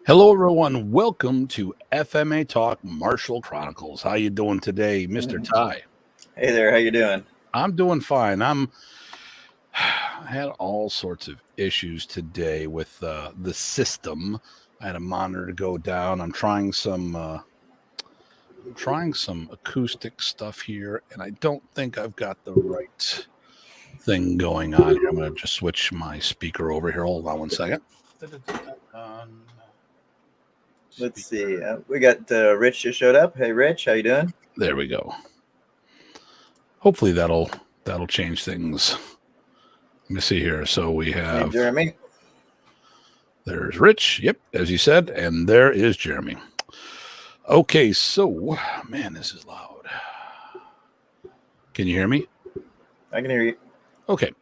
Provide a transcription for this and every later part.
Hello, everyone. Welcome to FMATalk Chronicles. How you doing today, Mr. Tye? Hey there, how you doing? I'm doing fine. I had all sorts of issues today with the system. I had a monitor go down. I'm trying some acoustic stuff here, and I don't think I've got the right thing going on here. I'm going to just switch my speaker over here. Hold on one second. Let's see. We got Rich just showed up. Hey, Rich, how you doing? There we go. Hopefully that'll change things. Let me see here. So we have Jeremy. There's Rich. Yep, as you said, and there is Jeremy. Okay, so man, this is loud. Can you hear me? I can hear you. Okay.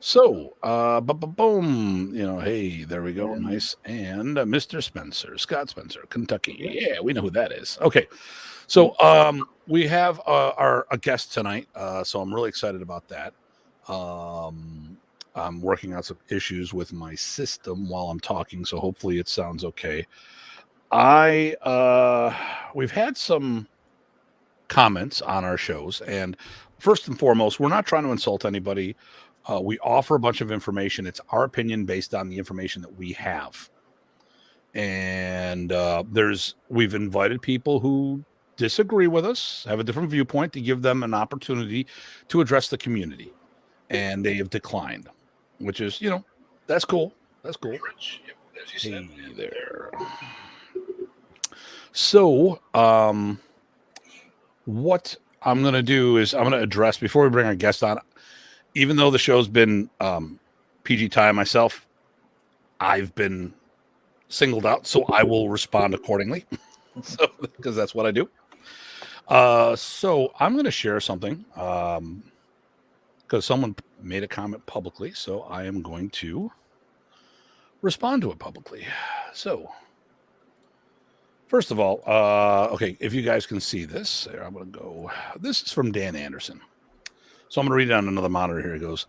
So, boom, hey, there we go. Nice. And Mr. Spencer, Scott Spencer, Kentucky. Yeah, we know who that is. Okay. So, we have a guest tonight. So I'm really excited about that. I'm working on some issues with my system while I'm talking, so hopefully it sounds okay. We've had some comments on our shows, and first and foremost, we're not trying to insult anybody. We offer a bunch of information. It's our opinion based on the information that we have. And we've invited people who disagree with us, have a different viewpoint, to give them an opportunity to address the community. And they have declined, which is, that's cool. That's cool. Hey there. So, what I'm going to do is I'm going to address, before we bring our guest on, even though the show's been PG time myself, I've been singled out, so I will respond accordingly. So, because that's what I do. So I'm going to share something because someone made a comment publicly, so I am going to respond to it publicly. So, first of all, okay, if you guys can see this, I'm going to go. This is from Dan Anderson. So I'm going to read it on another monitor here. It goes,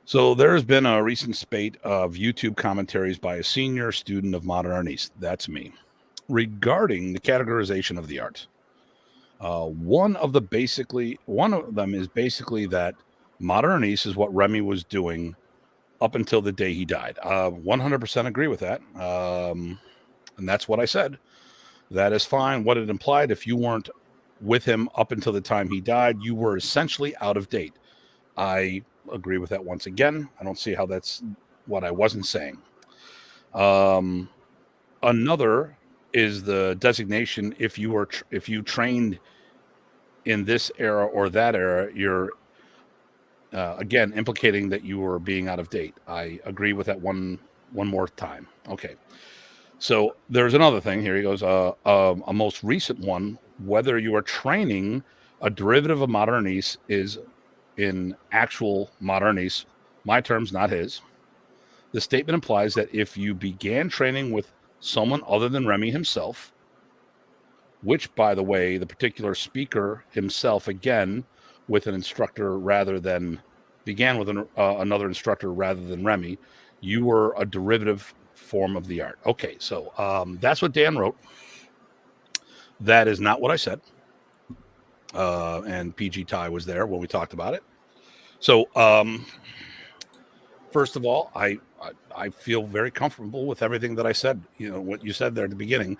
so there's been a recent spate of YouTube commentaries by a senior student of modern Arnis, that's me, regarding the categorization of the art. One of them is basically that modern Arnis is what Remy was doing up until the day he died. 100% agree with that. And that's what I said. That is fine. What it implied, if you weren't with him up until the time he died, you were essentially out of date. I agree with that once again. I don't see how that's what I wasn't saying. Another is the designation. If you trained in this era or that era, you're again implicating that you were being out of date. I agree with that one more time. Okay. So there's another thing here. He goes, a most recent one, whether you are training a derivative of modern Arnis is in actual modern Arnis, my terms, not his. The statement implies that if you began training with someone other than Remy himself, which, by the way, the particular speaker himself, again, with an instructor began with another instructor rather than Remy, you were a derivative form of the art. Okay, so that's what Dan wrote. That is not what I said. And PG Tye was there when we talked about it. So first of all, I feel very comfortable with everything that I said. What you said there at the beginning.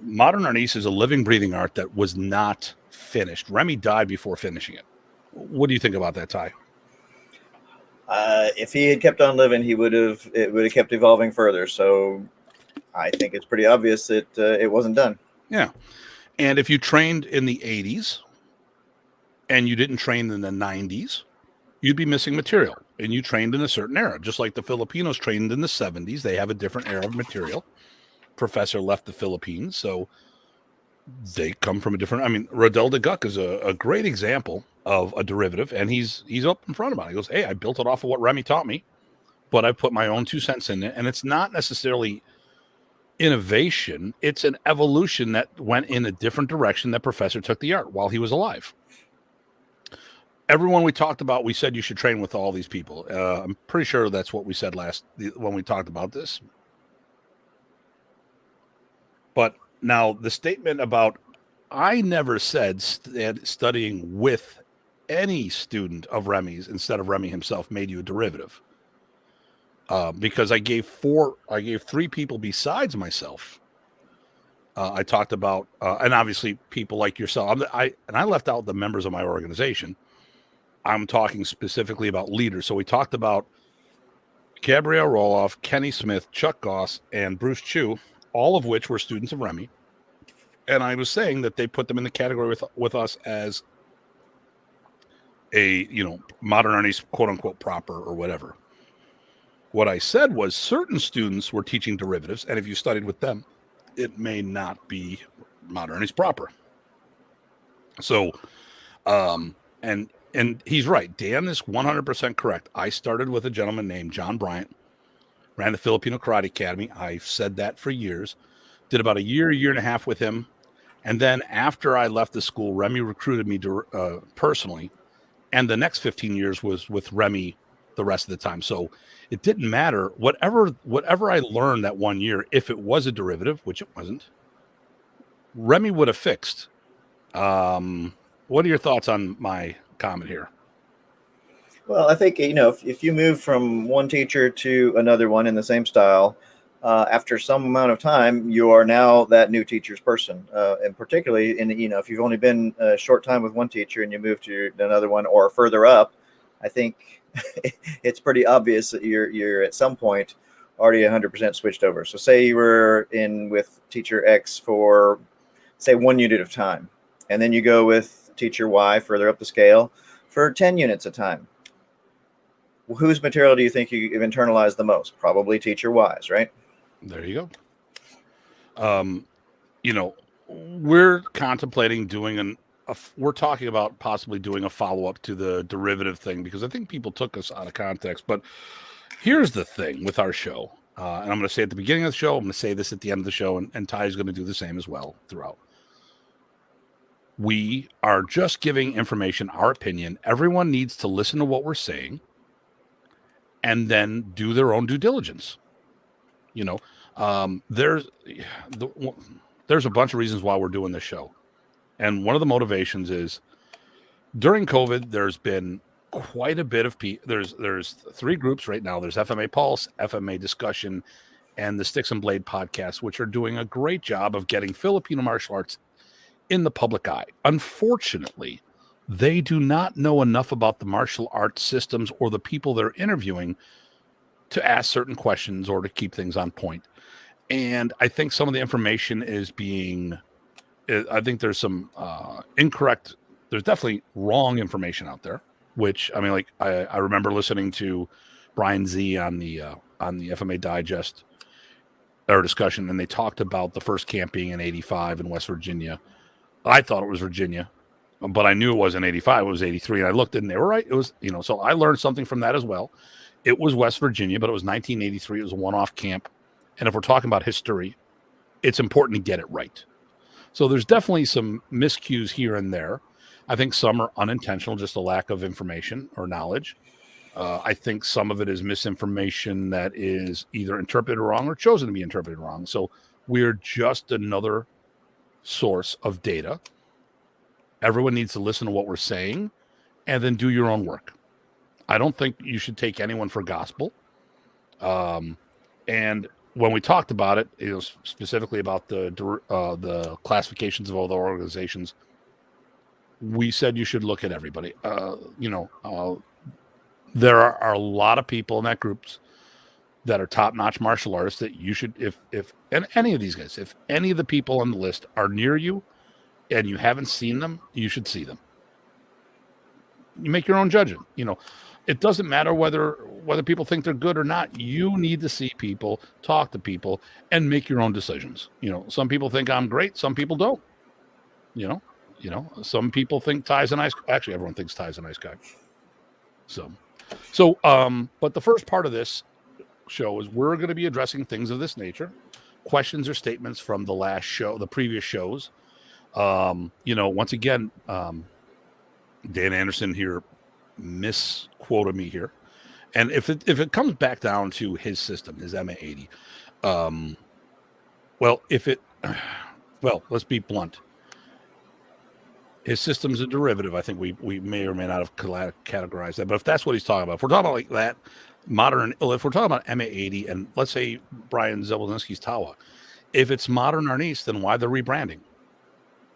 Modern Arnis is a living, breathing art that was not finished. Remy died before finishing it. What do you think about that, Tye? If he had kept on living, it would have kept evolving further. So I think it's pretty obvious that it wasn't done. Yeah. And if you trained in the 80s and you didn't train in the 90s, you'd be missing material. And you trained in a certain era, just like the Filipinos trained in the 70s. They have a different era of material. Professor left the Philippines, so they come from a different. I mean, Rodel de Guck is a great example of a derivative, and he's up in front about it. He goes, "Hey, I built it off of what Remy taught me, but I put my own 2 cents in it, and it's not necessarily innovation; it's an evolution that went in a different direction that Professor took the art while he was alive." Everyone we talked about, we said you should train with all these people. I'm pretty sure that's what we said when we talked about this. But now the statement about I never said studying with any student of Remy's instead of Remy himself made you a derivative. Because I gave three people besides myself. I talked about, and obviously people like yourself. I left out the members of my organization. I'm talking specifically about leaders. So we talked about Gabrielle Roloff, Kenny Smith, Chuck Goss, and Bruce Chu, all of which were students of Remy. And I was saying that they put them in the category with us as a, modern Arnis, quote unquote, proper or whatever. What I said was certain students were teaching derivatives, and if you studied with them, it may not be modern Arnis proper. So, and he's right. Dan is 100% correct. I started with a gentleman named John Bryant, ran the Filipino Karate Academy. I've said that for years. Did about a year and a half with him. And then after I left the school, Remy recruited me personally. And the next 15 years was with Remy the rest of the time. So it didn't matter. Whatever I learned that 1 year, if it was a derivative, which it wasn't, Remy would have fixed. What are your thoughts on my comment here? Well, I think, if you move from one teacher to another one in the same style, after some amount of time, you are now that new teacher's person. And particularly if you've only been a short time with one teacher and you move to another one or further up, I think it's pretty obvious that you're at some point already 100% switched over. So say you were in with teacher X for, say, 1 unit of time, and then you go with teacher Y further up the scale for 10 units of time. Whose material do you think you've internalized the most? Probably teacher Y's, right? There you go. We're contemplating doing we're talking about possibly doing a follow-up to the derivative thing because I think people took us out of context. But here's the thing with our show, and I'm going to say at the beginning of the show, I'm going to say this at the end of the show, and Ty's going to do the same as well throughout. We are just giving information, our opinion. Everyone needs to listen to what we're saying and then do their own due diligence. There's a bunch of reasons why we're doing this show. And one of the motivations is during COVID, there's been quite a bit of there's three groups right now. There's FMA Pulse, FMA Discussion, and the Sticks and Blade podcast, which are doing a great job of getting Filipino martial arts in the public eye. Unfortunately, they do not know enough about the martial arts systems or the people they're interviewing to ask certain questions or to keep things on point. And I think some of the information I think there's some incorrect, there's definitely wrong information out there, which, I remember listening to Brian Z on the FMA Digest or discussion, and they talked about the first camp being in 85 in West Virginia. I thought it was Virginia, but I knew it wasn't 85, it was 83. And I looked and they were right. It was, so I learned something from that as well. It was West Virginia, but it was 1983. It was a one-off camp. And if we're talking about history, it's important to get it right. So there's definitely some miscues here and there. I think some are unintentional, just a lack of information or knowledge. I think some of it is misinformation that is either interpreted wrong or chosen to be interpreted wrong. So we're just another source of data. Everyone needs to listen to what we're saying and then do your own work. I don't think you should take anyone for gospel. And when we talked about it, it was specifically about the classifications of all the organizations. We said you should look at everybody. There are a lot of people in that groups that are top-notch martial artists that you should, and any of these guys, if any of the people on the list are near you and you haven't seen them, you should see them. You make your own judgment. It doesn't matter whether people think they're good or not. You need to see people, talk to people, and make your own decisions. Some people think I'm great. Some people don't. Some people think Ty's a nice. Actually, everyone thinks Ty's a nice guy. But the first part of this show is we're going to be addressing things of this nature, questions or statements from the previous shows. Once again, Dan Anderson here misquoted me here, and if it comes back down to his system, his MA80, well, let's be blunt. His system's a derivative. I think we may or may not have categorized that. But if that's what he's talking about, if we're talking about like that modern, if we're talking about MA80 and let's say Brian Zelwinski's Tawa, if it's modern Arnis, then why the rebranding?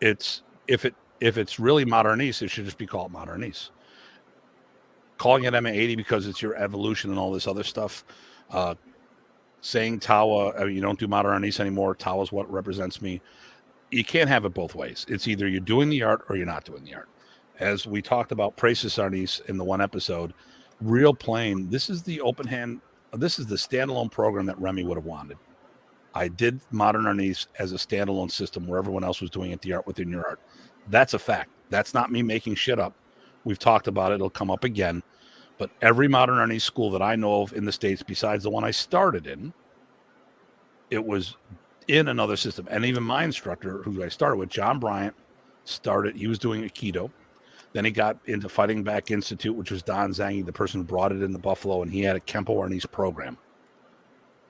It's if it's really modern Arnis, it should just be called modern Arnis. Calling it MA80 because it's your evolution and all this other stuff. Saying Tawa, you don't do modern Arnis anymore. Tawa's what represents me. You can't have it both ways. It's either you're doing the art or you're not doing the art. As we talked about Praesis Arnis in the one episode, real plain, this is the open hand, this is the standalone program that Remy would have wanted. I did modern Arnis as a standalone system where everyone else was doing it, the art within your art. That's a fact. That's not me making shit up. We've talked about it. It'll come up again. But every modern Arnis school that I know of in the States, besides the one I started in, it was in another system. And even my instructor, who I started with, John Bryant, he was doing Aikido. Then he got into Fighting Back Institute, which was Don Zangi, the person who brought it into Buffalo, and he had a Kenpo Arnis program.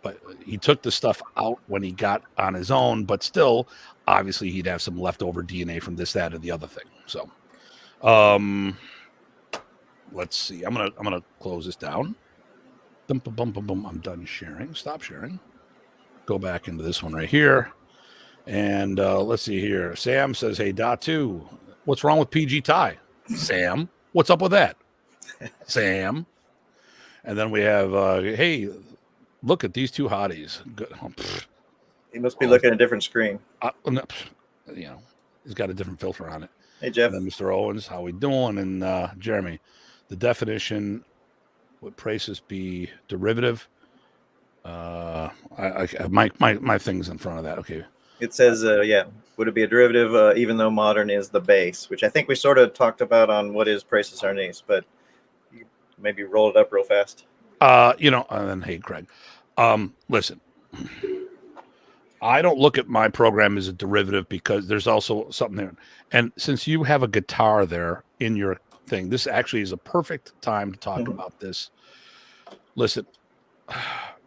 But he took the stuff out when he got on his own, but still, obviously, he'd have some leftover DNA from this, that, or the other thing. So, let's see. I'm gonna close this down. I'm done sharing. Stop sharing. Go back into this one right here. And let's see here. Sam says, hey, Datu, what's wrong with PG Tye? Sam, what's up with that? Sam. And then we have, hey, look at these two hotties. Good. He must be looking at a different screen. He's got a different filter on it. Hey, Jeff. And then Mr. Owens, how we doing? And Jeremy, the definition, would Praesis be derivative? My thing's in front of that. Okay. It says, would it be a derivative even though modern is the base, which I think we sort of talked about on what is Praesis Arnis, but you maybe roll it up real fast. And then, hey, Craig, listen, I don't look at my program as a derivative because there's also something there. And since you have a guitar there in your thing, this actually is a perfect time to talk about this. Listen,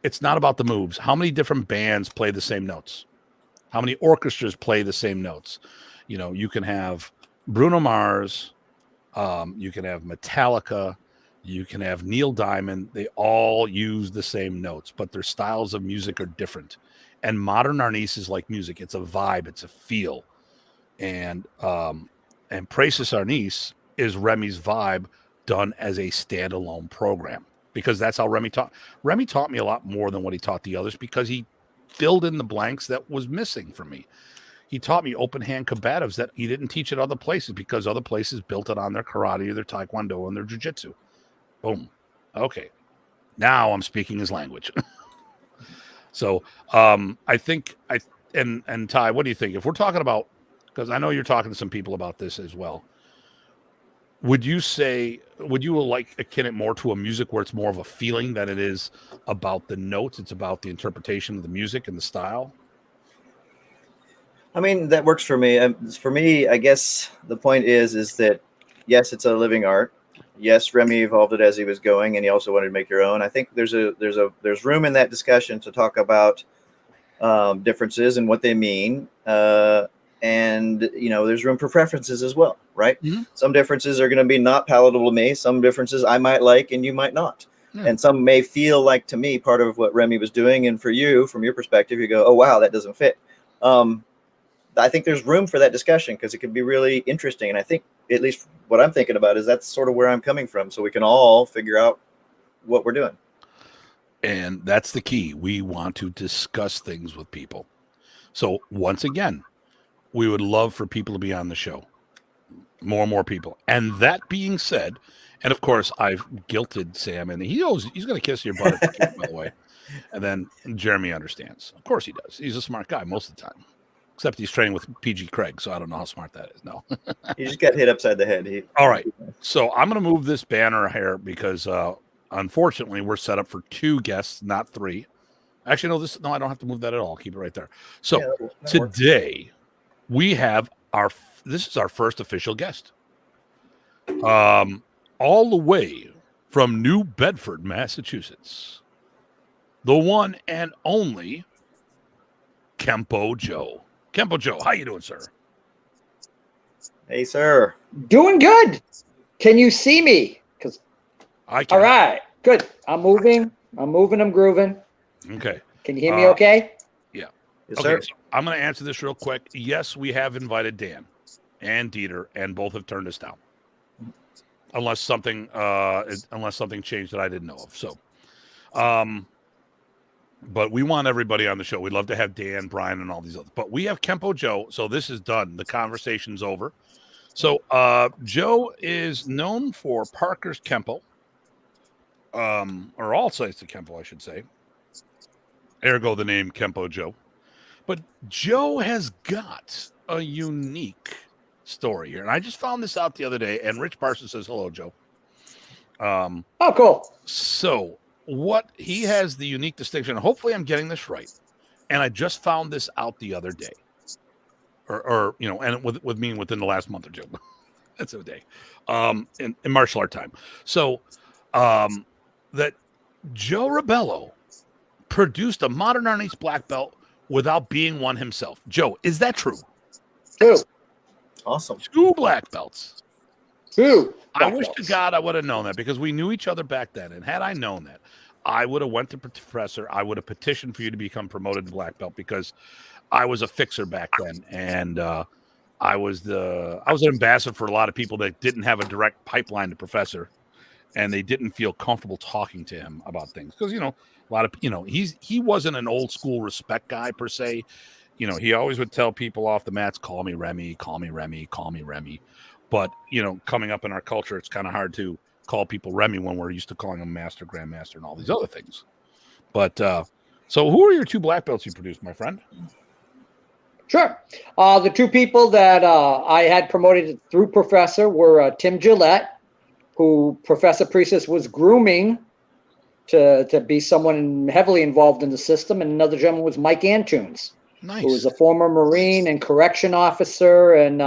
it's not about the moves. How many different bands play the same notes? How many orchestras play the same notes? You can have Bruno Mars, you can have Metallica, you can have Neil Diamond. They all use the same notes, but their styles of music are different. And modern Arnis is like music. It's a vibe. It's a feel. And Praesis Arnis is Remy's vibe done as a standalone program, because that's how Remy taught. Remy taught me a lot more than what he taught the others because he filled in the blanks that was missing for me. He taught me open hand combatives that he didn't teach at other places because other places built it on their karate or their taekwondo and their jiu-jitsu. Boom. Okay. Now I'm speaking his language. So I think and Ty, what do you think? If we're talking about, because I know you're talking to some people about this as well, would you like akin it more to a music where it's more of a feeling than it is about the notes? It's about the interpretation of the music and the style? I mean, that works for me. For me, I guess the point is that, yes, it's a living art. Yes, Remy evolved it as he was going, and he also wanted to make your own. I think there's room in that discussion to talk about differences and what they mean. And there's room for preferences as well, right? Mm-hmm. Some differences are going to be not palatable to me. Some differences I might like and you might not. Yeah. And some may feel like, to me, part of what Remy was doing. And for you, from your perspective, you go, oh, wow, that doesn't fit. I think there's room for that discussion because it could be really interesting. And I think, at least what I'm thinking about, is that's sort of where I'm coming from. So we can all figure out what we're doing. And that's the key. We want to discuss things with people. So once again, we would love for people to be on the show. More and more people. And that being said, and of course, I've guilted Sam, and he knows he's going to kiss your butt, by the way. And then Jeremy understands. Of course he does. He's a smart guy most of the time. Except he's training with PG Craig, so I don't know how smart that is. No. He just got hit upside the head. All right. So I'm going to move this banner here because, unfortunately, we're set up for 2 guests, not 3. Actually, no, I don't have to move that at all. I'll keep it right there. So that today, we have this is our first official guest. All the way from New Bedford, Massachusetts. The one and only Kenpo Joe. Kenpo Joe, how you doing, sir? Hey, sir. Doing good. Can you see me? Because I can. all right, good. I'm moving. I'm grooving. Okay. Can you hear me? Okay. Yeah. Yes, Okay. sir. So I'm going to answer this real quick. Yes, we have invited Dan and Dieter, and both have turned us down, unless something changed that I didn't know of. So, but we want everybody on the show. We'd love to have Dan, Brian, and all these others. But we have Kenpo Joe, so this is done. The conversation's over. So Joe is known for Parker's Kenpo, or all sites of Kenpo, I should say. Ergo the name Kenpo Joe. But Joe has got a unique story here. And I just found this out the other day, and Rich Parsons says, hello, Joe. Oh, cool. So what he has the unique distinction, hopefully I'm getting this right, and I just found this out the other day, or you know, and with me within the last month or two. That's a day, in martial art time. So that Joe Rebelo produced a modern Arnis black belt without being one himself. Joe, is that true? True. Awesome. 2 black belts. True. I wish to God I would have known that, because we knew each other back then. And had I known that, I would have went to Professor. I would have petitioned for you to become promoted to black belt, because I was a fixer back then. And I was an ambassador for a lot of people that didn't have a direct pipeline to Professor, and they didn't feel comfortable talking to him about things. Because, you know, a lot of, you know, he wasn't an old school respect guy per se. You know, he always would tell people off the mats, call me Remy, call me Remy, call me Remy. But, you know, coming up in our culture, it's kind of hard to call people Remy when we're used to calling them Master, Grandmaster, and all these other things. But so who are your 2 black belts you produced, my friend? Sure. The 2 people that I had promoted through Professor were Tim Gillette, who Professor Priestess was grooming to be someone heavily involved in the system, and another gentleman was Mike Antunes, who was a former Marine and correction officer, and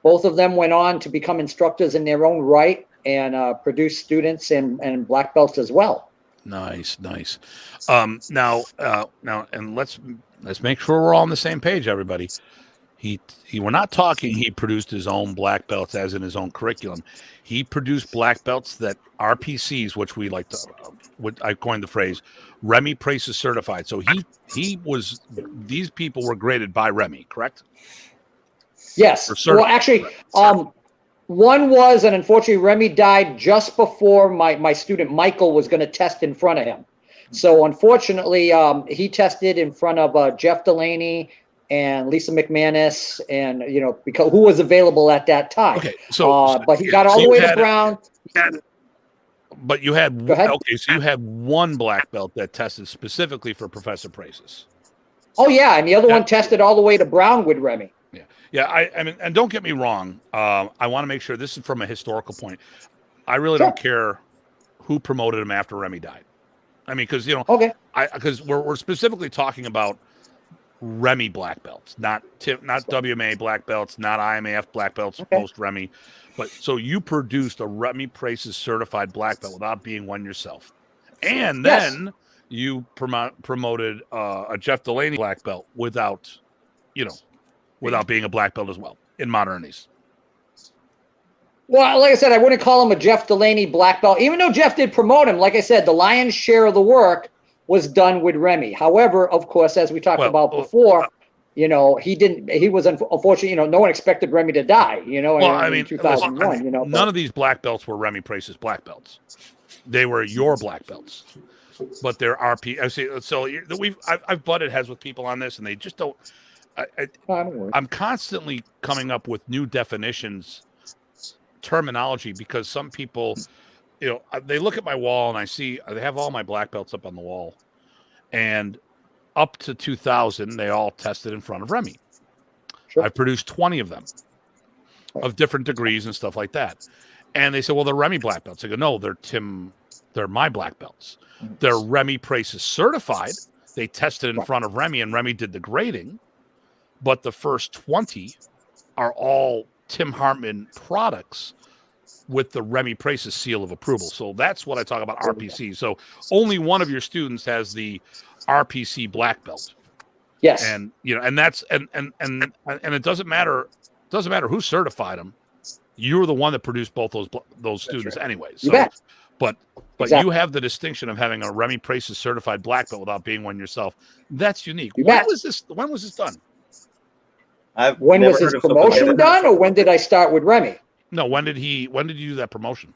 both of them went on to become instructors in their own right and produce students and black belts as well. Nice. Now, and let's make sure we're all on the same page, everybody. We're not talking he produced his own black belts as in his own curriculum. He produced black belts that RPCs, which we like to, I coined the phrase, Remy Prices certified. So these people were graded by Remy, correct? Yes. Well, actually, one was, and unfortunately, Remy died just before my student Michael was going to test in front of him. So unfortunately, he tested in front of Jeff Delaney and Lisa McManus, and you know, because who was available at that time. Okay, so but he got all the way to brown. But you had okay, so you had 1 black belt that tested specifically for Professor Prices. Oh yeah, and the other one tested all the way to brown with Remy. Yeah. I mean, and don't get me wrong. I want to make sure this is from a historical point. I really don't care who promoted him after Remy died. I mean, because you know, because we're specifically talking about Remy black belts, not WMA black belts, not IMAF black belts post Remy. But so you produced a Remy Prices certified black belt without being one yourself, and then you promoted a Jeff Delaney black belt without being a black belt as well in modernities. Well, like I said, I wouldn't call him a Jeff Delaney black belt, even though Jeff did promote him. Like I said, the lion's share of the work was done with Remy. However, of course, as we talked about before, you know, he was unfortunately, you know, no one expected Remy to die, you know, in 2001, you know. None of these black belts were Remy Prices black belts. They were your black belts. But they're RP. So I've butted heads with people on this, and they just don't. I'm constantly coming up with new definitions, terminology, because some people, you know, they look at my wall and I see they have all my black belts up on the wall, and up to 2000, they all tested in front of Remy. Sure. I've produced 20 of them of different degrees and stuff like that. And they said, well, they're Remy black belts. I go, no, they're my black belts. They're Remy Prices certified. They tested in front of Remy, and Remy did the grading. But the first 20 are all Tim Hartman products with the Remy Prices seal of approval. So that's what I talk about RPC. So only one of your students has the RPC black belt. Yes. And and that's and it doesn't matter who certified them. You were the one that produced both those students, right, anyway. So, you bet. But exactly. You have the distinction of having a Remy Price's certified black belt without being one yourself. That's unique. When was this done? When was his promotion done, or when did I start with Remy? No, when did you do that promotion?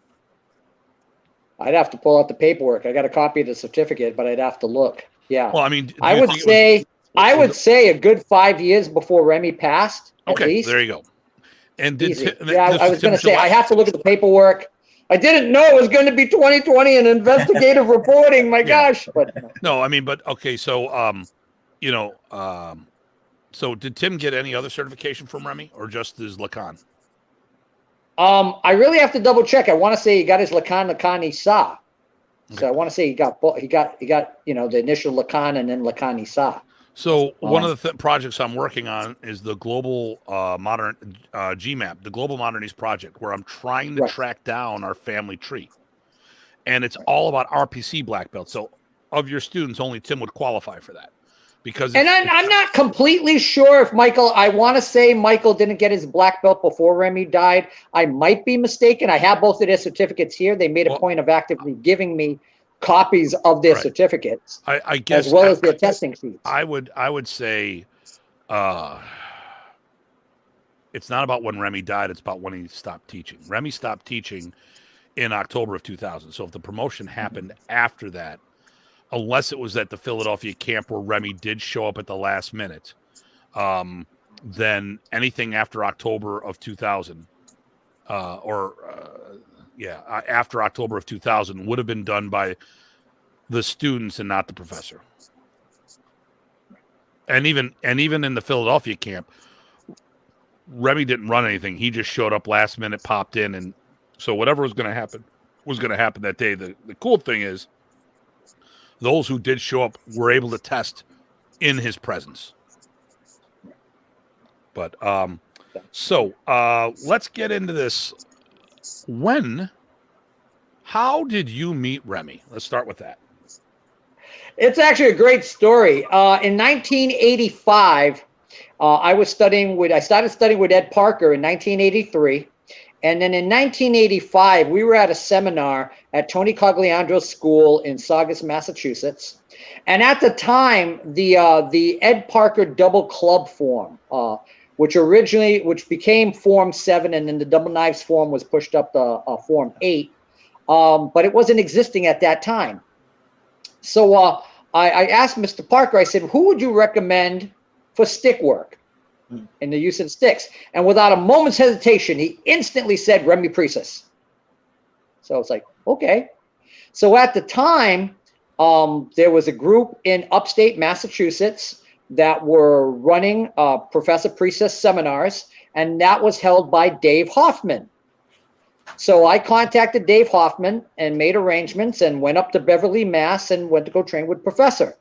I'd have to pull out the paperwork. I got a copy of the certificate, but I'd have to look. Yeah. Well, I mean, I would say a good 5 years before Remy passed. Okay, at least. There you go. And I was going to say I have to look at the paperwork. I didn't know it was going to be 2020 and investigative reporting. My gosh! But no, I mean, but okay. So, so did Tim get any other certification from Remy, or just his Lacan? I really have to double check. I want to say he got his Lacan Sa. So I want to say he got the initial Lacan and then Lacan Sa. So one of the projects I'm working on is the Global Modern GMAP, the Global Modernities Project, where I'm trying to track down our family tree. And it's all about RPC black belt. So of your students, only Tim would qualify for that. I'm not completely sure if I want to say Michael didn't get his black belt before Remy died. I might be mistaken. I have both of their certificates here. They made a point of actively giving me copies of their certificates, I guess, as well as their testing sheets. I would say it's not about when Remy died. It's about when he stopped teaching. Remy stopped teaching in October of 2000. So if the promotion happened after that, unless it was at the Philadelphia camp where Remy did show up at the last minute, then anything after October of 2000, after October of 2000 would have been done by the students and not the professor. And even in the Philadelphia camp, Remy didn't run anything. He just showed up last minute, popped in, and so whatever was going to happen that day. The cool thing is, those who did show up were able to test in his presence. But let's get into this. How did you meet Remy? Let's start with that. It's actually a great story. In 1985, I started studying with Ed Parker in 1983. And then in 1985, we were at a seminar at Tony Cogliandro's school in Saugus, Massachusetts. And at the time, the Ed Parker Double Club form, which became Form 7, and then the Double Knives form was pushed up to Form 8, but it wasn't existing at that time. So I asked Mr. Parker, I said, who would you recommend for stick work? In the use of sticks, and without a moment's hesitation, he instantly said Remy Price's. So it's like, okay. So at the time, there was a group in upstate Massachusetts that were running Professor Price's seminars, and that was held by Dave Hoffman. So I contacted Dave Hoffman and made arrangements and went up to Beverly, Mass, and went to go train with Professor.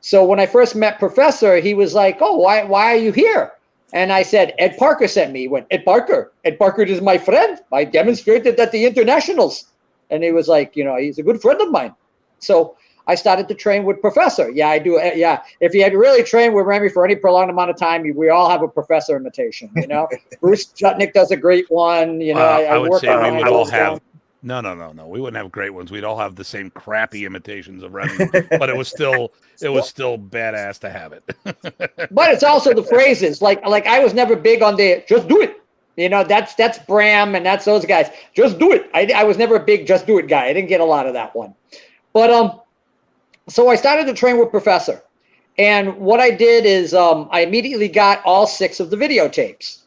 So when I first met Professor, he was like, "Oh, why are you here?" And I said, Ed Parker sent me. He went, Ed Parker is my friend. I demonstrated at the internationals. And he was like, he's a good friend of mine. So I started to train with Professor. Yeah, I do. Yeah. If you had really trained with Remy for any prolonged amount of time, we all have a Professor imitation, Bruce Chutnick does a great one. I would say we would all have. No. We wouldn't have great ones. We'd all have the same crappy imitations of Remy, but it was still badass to have it. But it's also the phrases. Like I was never big on the just do it. That's Bram and that's those guys. Just do it. I was never a big just do it guy. I didn't get a lot of that one. But so I started to train with Professor. And what I did is I immediately got all 6 of the videotapes.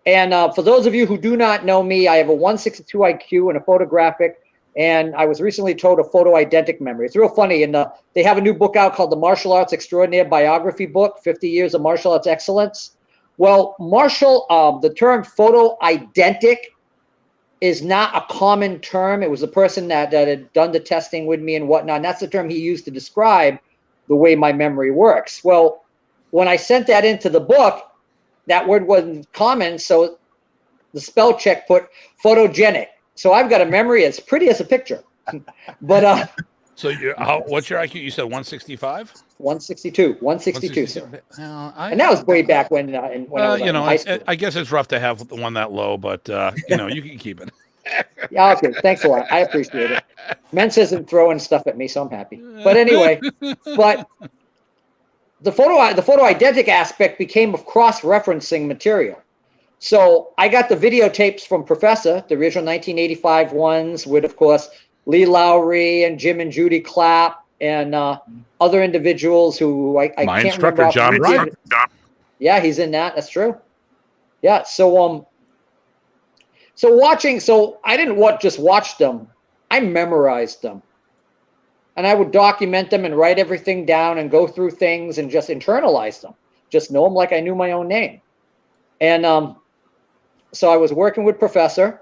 And for those of you who do not know me, I have a 162 IQ and a photographic, and I was recently told a photo-eidentic memory. It's real funny, and they have a new book out called the Martial Arts Extraordinaire Biography Book, 50 Years of Martial Arts Excellence. Well, the term photo-eidentic is not a common term. It was a person that had done the testing with me and whatnot, and that's the term he used to describe the way my memory works. Well, when I sent that into the book, that word wasn't common, so the spell check put photogenic. So I've got a memory as pretty as a picture. But So what's your IQ? You said 165? 162, sir. Well, And that was way back when I was in high school. I guess it's rough to have one that low, but you can keep it. Yeah, okay. Thanks a lot. I appreciate it. Mence isn't throwing stuff at me, so I'm happy. But anyway, the photo eidetic aspect became of cross-referencing material. So I got the videotapes from Professor, the original 1985 ones with, of course, Lee Lowry and Jim and Judy Clapp and other individuals who I My can't instructor, remember. John Bryan. Yeah, he's in that. That's true. Yeah. So I didn't just watch them. I memorized them. And I would document them and write everything down and go through things and just internalize them. Just know them like I knew my own name. And so I was working with Professor.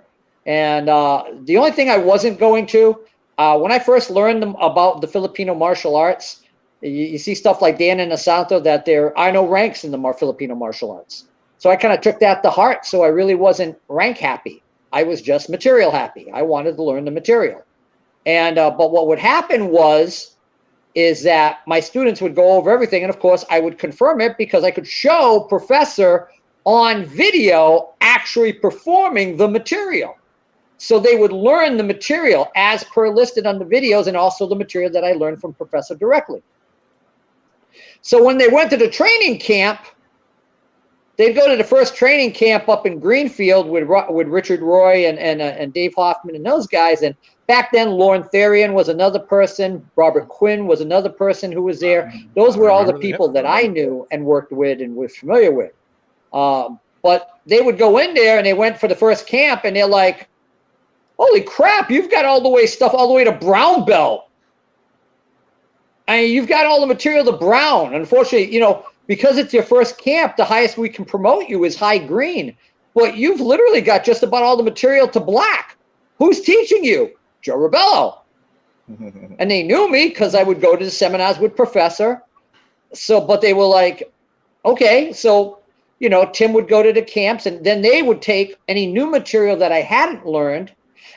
And the only thing I wasn't going to, when I first learned about the Filipino martial arts, you see stuff like Dan and Asanto that there are no ranks in the Filipino martial arts. So I kind of took that to heart. So I really wasn't rank happy. I was just material happy. I wanted to learn the material. And but what would happen is that my students would go over everything. And of course, I would confirm it because I could show Professor on video actually performing the material. So they would learn the material as per listed on the videos and also the material that I learned from Professor directly. So when they went to the training camp, they'd go to the first training camp up in Greenfield with Richard Roy and Dave Hoffman and those guys. And back then, Lauren Therian was another person. Robert Quinn was another person who was there. Those were all the people that I knew and worked with and was familiar with. But they would go in there and they went for the first camp and they're like, holy crap, you've got all the way to brown belt. I mean, you've got all the material to brown. Unfortunately, because it's your first camp, the highest we can promote you is high green. But you've literally got just about all the material to black. Who's teaching you? Joe Rebelo. And they knew me because I would go to the seminars with Professor. But they were like, okay, so, Tim would go to the camps and then they would take any new material that I hadn't learned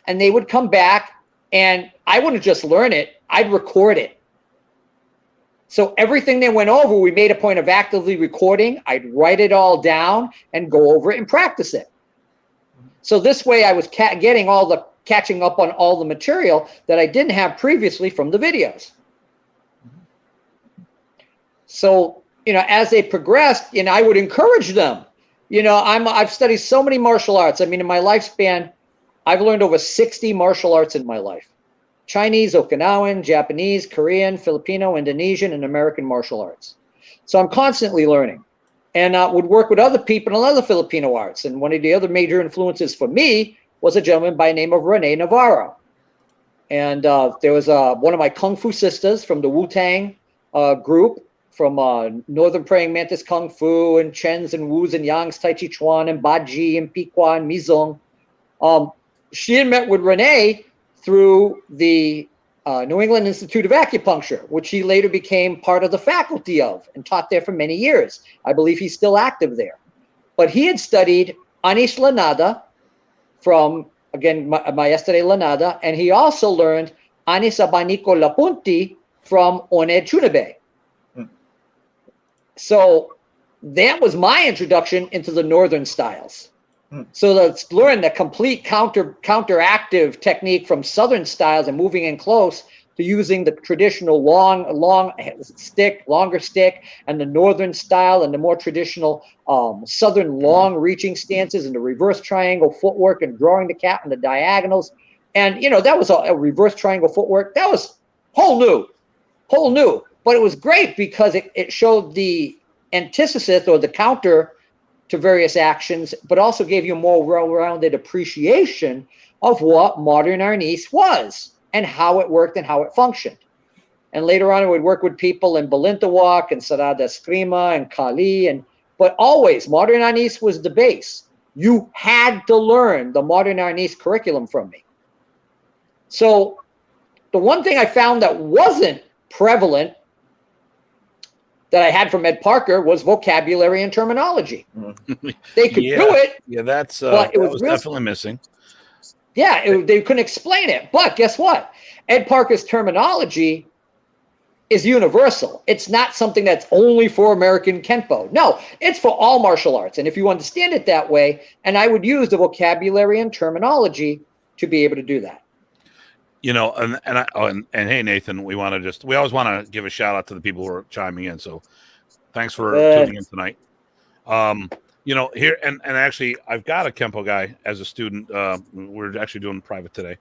and they would come back and I wouldn't just learn it, I'd record it. So everything they went over, we made a point of actively recording. I'd write it all down and go over it and practice it. So this way I was catching up on all the material that I didn't have previously from the videos. So, as they progressed, I would encourage them. I've studied so many martial arts. I mean, in my lifespan, I've learned over 60 martial arts in my life. Chinese, Okinawan, Japanese, Korean, Filipino, Indonesian, and American martial arts. So I'm constantly learning and would work with other people in other Filipino arts. And one of the other major influences for me was a gentleman by the name of Rene Navarro. And there was one of my Kung Fu sisters from the Wu-Tang group from Northern Praying Mantis Kung Fu and Chen's and Wu's and Yang's Tai Chi Chuan and Baji and Piqua and Mizong. She had met with Rene through the New England Institute of Acupuncture, which he later became part of the faculty of and taught there for many years. I believe he's still active there. But he had studied Arnis Lanada from, again, Maestre Lanada, and he also learned Arnis Abanico Lapunti from Oned Chunabe. So that was my introduction into the Northern styles. So let's learn the complete counteractive technique from Southern styles and moving in close to using the traditional longer stick, and the Northern style and the more traditional Southern long reaching stances and the reverse triangle footwork and drawing the cat in the diagonals. And, that was a reverse triangle footwork. That was whole new. But it was great because it showed the antithesis or the counter to various actions, but also gave you a more well-rounded appreciation of what modern Arnis was and how it worked and how it functioned. And later on, I would work with people in Balintawak and Sarada Eskrima and Kali, but always modern Arnis was the base. You had to learn the modern Arnis curriculum from me. So the one thing I found that wasn't prevalent that I had from Ed Parker was vocabulary and terminology. They could do it. Yeah, but it was definitely missing. They couldn't explain it. But guess what? Ed Parker's terminology is universal. It's not something that's only for American Kenpo. No, it's for all martial arts. And if you understand it that way, and I would use the vocabulary and terminology to be able to do that. And hey, Nathan, we always want to give a shout out to the people who are chiming in. So thanks for tuning in tonight. Here and actually, I've got a Kenpo guy as a student. We're actually doing private today,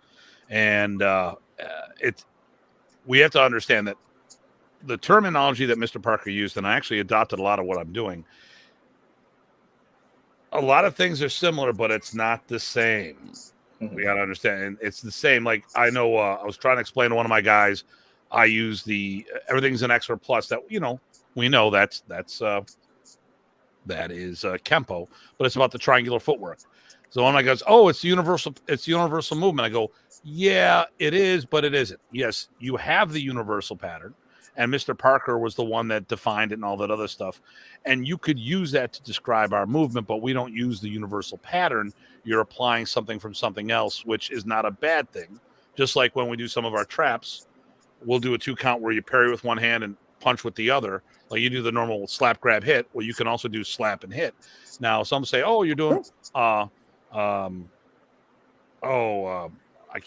and we have to understand that the terminology that Mr. Parker used, and I actually adopted a lot of what I'm doing. A lot of things are similar, but it's not the same. We got to understand, it's the same. Like I know, I was trying to explain to one of my guys. I use everything's an extra plus. That we know that is Kenpo, but it's about the triangular footwork. So one of my guys, it's universal movement. I go, yeah, it is, but it isn't. Yes, you have the universal pattern, and Mr. Parker was the one that defined it and all that other stuff. And you could use that to describe our movement, but we don't use the universal pattern. You're applying something from something else, which is not a bad thing. Just like when we do some of our traps, we'll do a 2 count where you parry with one hand and punch with the other. Like you do the normal slap, grab, hit. Well, you can also do slap and hit. Now, some say, you're doing, I can't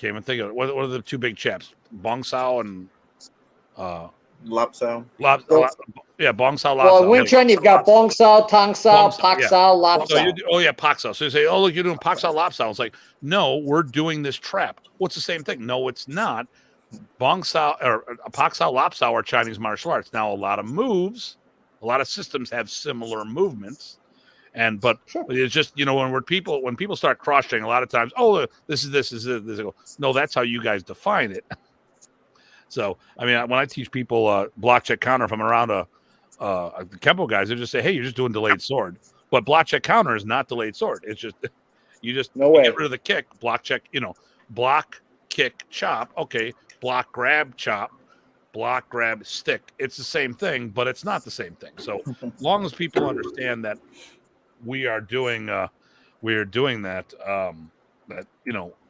even think of it. What are the 2 big chaps? Bong Sao and Lap Sao. Bong Sao, Lap Well, Sao. in Wing Chun, you've got Bong Sao, Tang Sao, Pak Sao, Lap Sao. Pak Sao. So you say, look, you're doing Pak Sao, Lap Sao. It's like, no, we're doing this trap. What's the same thing? No, it's not. Bong Sao or Pak Sao, Lap Sao are Chinese martial arts. Now, a lot of systems have similar movements. But it's just, when people start cross-training, a lot of times, this is this. I go, no, that's how you guys define it. So, I mean, when I teach people block, check, counter, if I'm around the Kenpo guys, they just say, hey, you're just doing delayed sword. But block, check, counter is not delayed sword. It's just, you get rid of the kick, block, check, block, kick, chop. Okay, block, grab, chop, block, grab, stick. It's the same thing, but it's not the same thing. So, as long as people understand that we are doing that,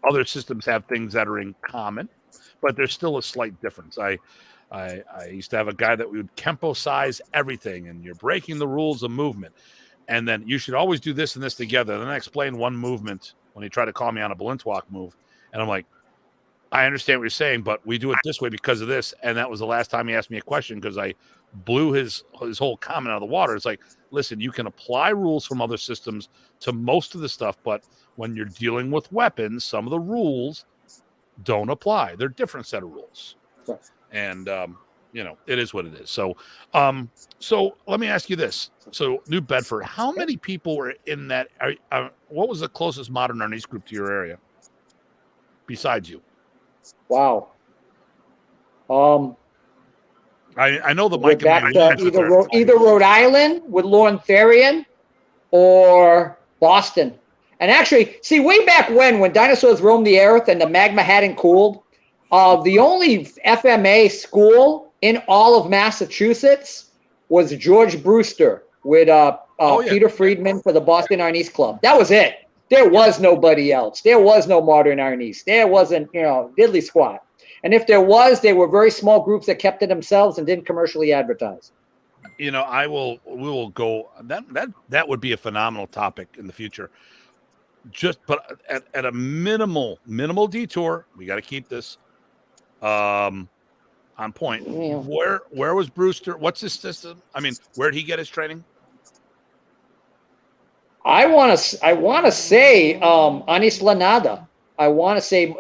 other systems have things that are in common, but there's still a slight difference. I used to have a guy that would Kenpo size everything, and you're breaking the rules of movement. And then you should always do this and this together. And then I explained one movement when he tried to call me on a Balintwalk move. And I'm like, I understand what you're saying, but we do it this way because of this. And that was the last time he asked me a question because I blew his whole comment out of the water. It's like, listen, you can apply rules from other systems to most of the stuff, but when you're dealing with weapons, some of the rules don't apply. They're a different set of rules. Right. And, it is what it is. So let me ask you this. So New Bedford, how many people were in that? What was the closest modern Arnis group to your area besides you? Wow. I know the Mike back to either Rhode Island with Lorne Therian or Boston. And actually, see, way back when dinosaurs roamed the earth and the magma hadn't cooled, the only FMA school in all of Massachusetts was George Brewster with Peter Friedman for the Boston Arnis Club. That was it. There was nobody else. There was no modern Arnis. There wasn't, diddly squat. And if there was, they were very small groups that kept to themselves and didn't commercially advertise. We will go. That would be a phenomenal topic in the future. But at a minimal detour, we got to keep this on point. Yeah. Where was Brewster? What's his system? I mean, where did he get his training? I want to say Anis Lanada. I want to say,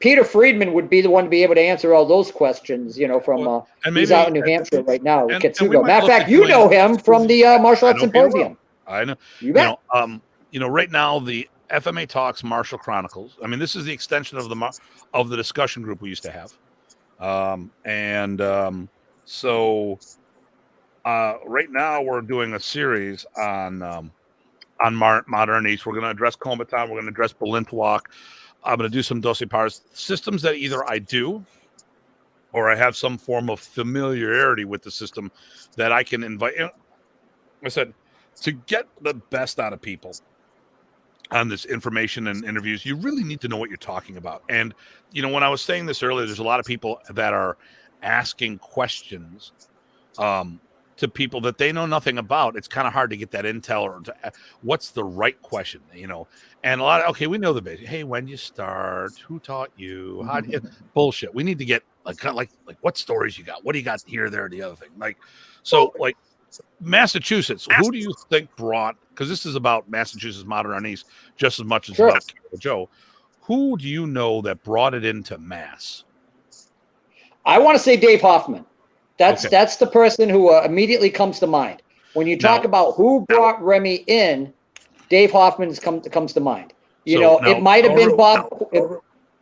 Peter Friedman would be the one to be able to answer all those questions, from he's out in New Hampshire right now. Matter of fact, you know him from the Martial Arts Symposium. I know. You bet. Right now the FMATalk Martial Chronicles. I mean, this is the extension of the discussion group we used to have. So right now we're doing a series on modern Arnis. We're going to address Kombatan. We're going to address Balintwalk. I'm going to do some Dosei Powers systems that either I do or I have some form of familiarity with the system that I can invite. I said, to get the best out of people, on this information and interviews, you really need to know what you're talking about. And, you know, when I was saying this earlier, there's a lot of people that are asking questions to people that they know nothing about. It's kind of hard to get that intel or what's the right question, you know. And a lot of, okay, we know the basic. Hey, when you start, who taught you? How do you, bullshit. We need to get like what stories you got? What do you got here, there, the other thing? Like, so like Massachusetts, who do you think brought, because this is about Massachusetts modern Arnis just as much as about Kenpo Joe. Who do you know that brought it into Mass? I want to say Dave Hoffman. That's the person who immediately comes to mind. When you talk about who brought Remy in, Dave Hoffman comes to mind. You know, it might have been Bob.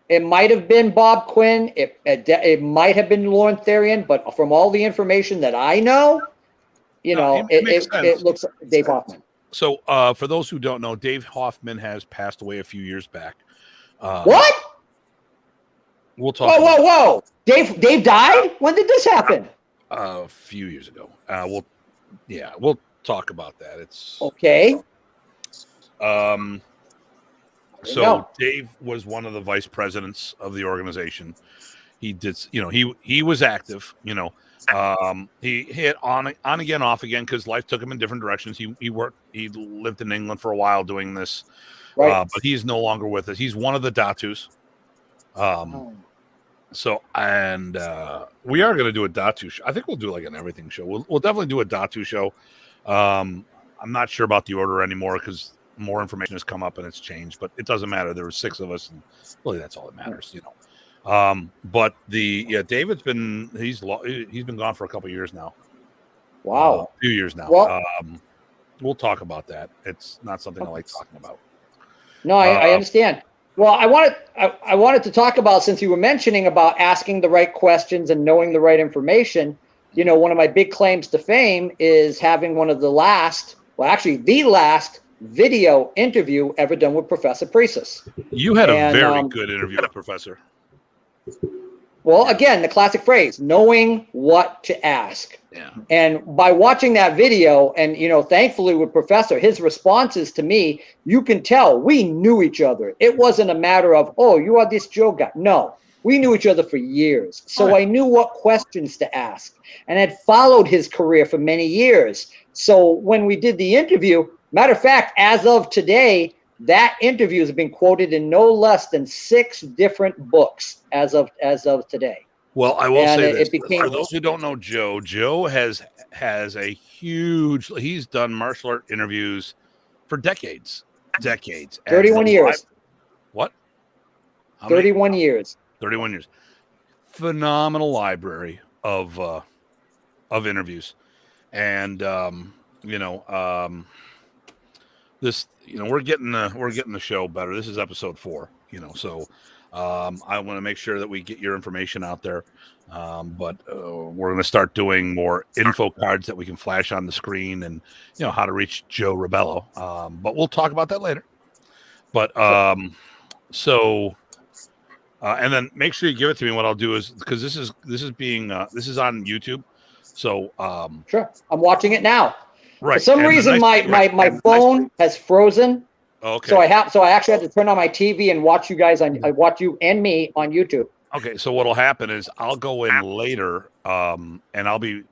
It might have been Bob Quinn. It might have been Lauren Therian. But from all the information that I know, you know, it looks like Dave Hoffman. So for those who don't know, Dave Hoffman has passed away a few years back. What? We'll talk. Whoa! Dave died? When did this happen? A few years ago. We'll talk about that. It's okay. So Dave was one of the vice presidents of the organization. He did, you know, he was active, you know. He hit on again, off again, because life took him in different directions. He lived in England for a while doing this, but he's no longer with us. He's one of the Datus. So, and we are going to do a Datu show. I think we'll do like an everything show. We'll definitely do a Datu show. I'm not sure about the order anymore because more information has come up and it's changed, but it doesn't matter. There were 6 of us, and really that's all that matters, you know. But David's been he's been gone for a couple of years now. Wow, a few years now. Well, we'll talk about that. It's not something I like talking about. No, I understand. Well, I wanted to talk about, since you were mentioning about asking the right questions and knowing the right information. You know, one of my big claims to fame is having one of the last video interview ever done with Professor Priestis. You had a very good interview with Professor. Well, again, the classic phrase, knowing what to ask. Yeah. And by watching that video, and, you know, thankfully with Professor, his responses to me, you can tell we knew each other. It wasn't a matter of, oh, you are this Joe guy. No, we knew each other for years. So I knew what questions to ask and had followed his career for many years. So when we did the interview, matter of fact, as of today, that interview has been quoted in no less than 6 different books as of today. Well, I will say this. For those who don't know Joe has a huge, he's done martial art interviews for decades. 31 years. What? 31 years. 31 years. Phenomenal library of interviews. And this, you know, we're getting the show better. This is episode 4, you know, so I want to make sure that we get your information out there. But we're going to start doing more info cards that we can flash on the screen, and, you know, how to reach Joe Rebelo. But we'll talk about that later. But and then make sure you give it to me. What I'll do is, because this is on YouTube. So sure, I'm watching it now. Right. For some reason, my phone has frozen. Okay. So I actually had to turn on my TV and watch you guys watch you and me on YouTube. Okay. So what'll happen is I'll go in later, and I'll be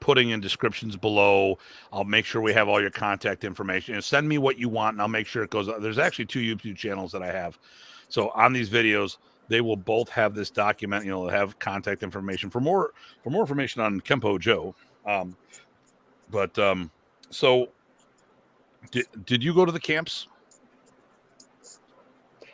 putting in descriptions below. I'll make sure we have all your contact information, and send me what you want, and I'll make sure it goes. There's actually 2 YouTube channels that I have. So on these videos, they will both have this document. You know, have contact information for more information on Kenpo Joe. So did you go to the camps?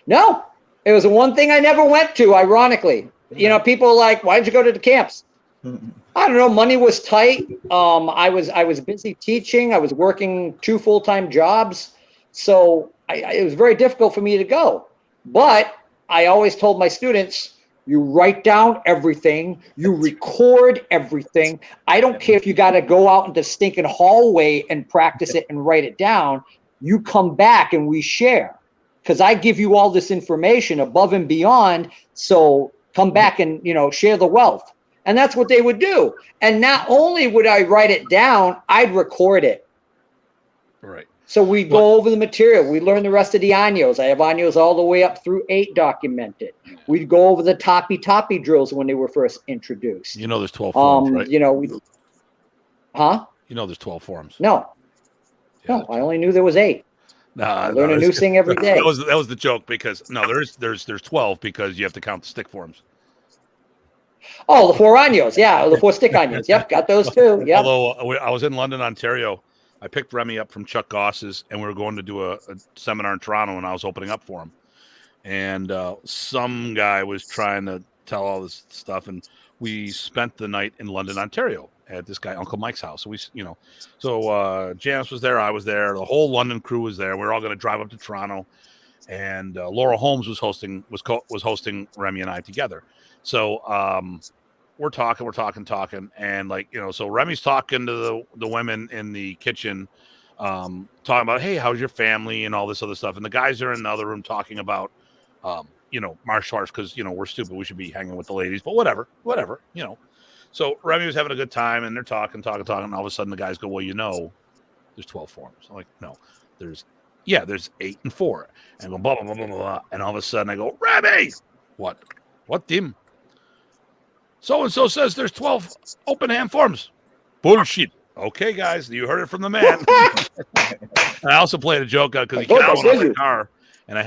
No, it was the one thing I never went to. Ironically, you know, people are like, "Why did you go to the camps?" I don't know. Money was tight. I was busy teaching. I was working 2 full-time jobs, so it was very difficult for me to go. But I always told my students, you write down everything. You record everything. I don't care if you got to go out into the stinking hallway and practice it and write it down. You come back and we share, because I give you all this information above and beyond. So come back and, you know, share the wealth. And that's what they would do. And not only would I write it down, I'd record it. Right. So we go over the material. We learn the rest of the años. I have años all the way up through 8 documented. We'd go over the toppy drills when they were first introduced. You know, there's 12 forms, right? You know, You know, there's 12 forms. No, I only knew there was 8. I learn a new thing every day. That was the joke, because there's 12 because you have to count the stick forms. Oh, the 4 años. Yeah, the 4 stick años. Yep, got those too. Yep. Although I was in London, Ontario, I picked Remy up from Chuck Goss's, and we were going to do a seminar in Toronto, and I was opening up for him. And some guy was trying to tell all this stuff, and we spent the night in London, Ontario, at this guy Uncle Mike's house. So Janice was there, I was there, the whole London crew was there. We were all going to drive up to Toronto, and Laura Holmes was hosting Remy and I together. So we're talking, and so Remy's talking to the women in the kitchen, talking about, hey, how's your family and all this other stuff, and the guys are in the other room talking about martial arts, because we're stupid, we should be hanging with the ladies, but whatever. So Remy was having a good time, and they're talking, and all of a sudden the guys go, well, there's 12 forms. I'm like, no, there's 8 and 4, and I go blah blah blah blah blah, and all of a sudden I go, Remy, what Tim? So and so says there's 12 open hand forms. Bullshit. Okay, guys, you heard it from the man. I also played a joke because he came out of the car, and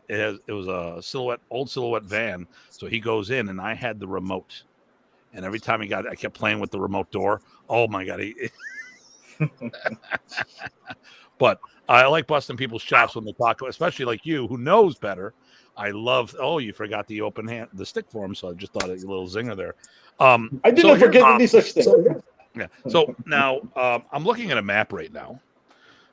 it was a old silhouette van. So he goes in, and I had the remote, and every time I kept playing with the remote door. Oh my god! But I like busting people's chops when they talk, especially like you, who knows better. I love. Oh, you forgot the the stick form, so I just thought it was a little zinger there. I didn't forget any such thing. Yeah. So now I'm looking at a map right now.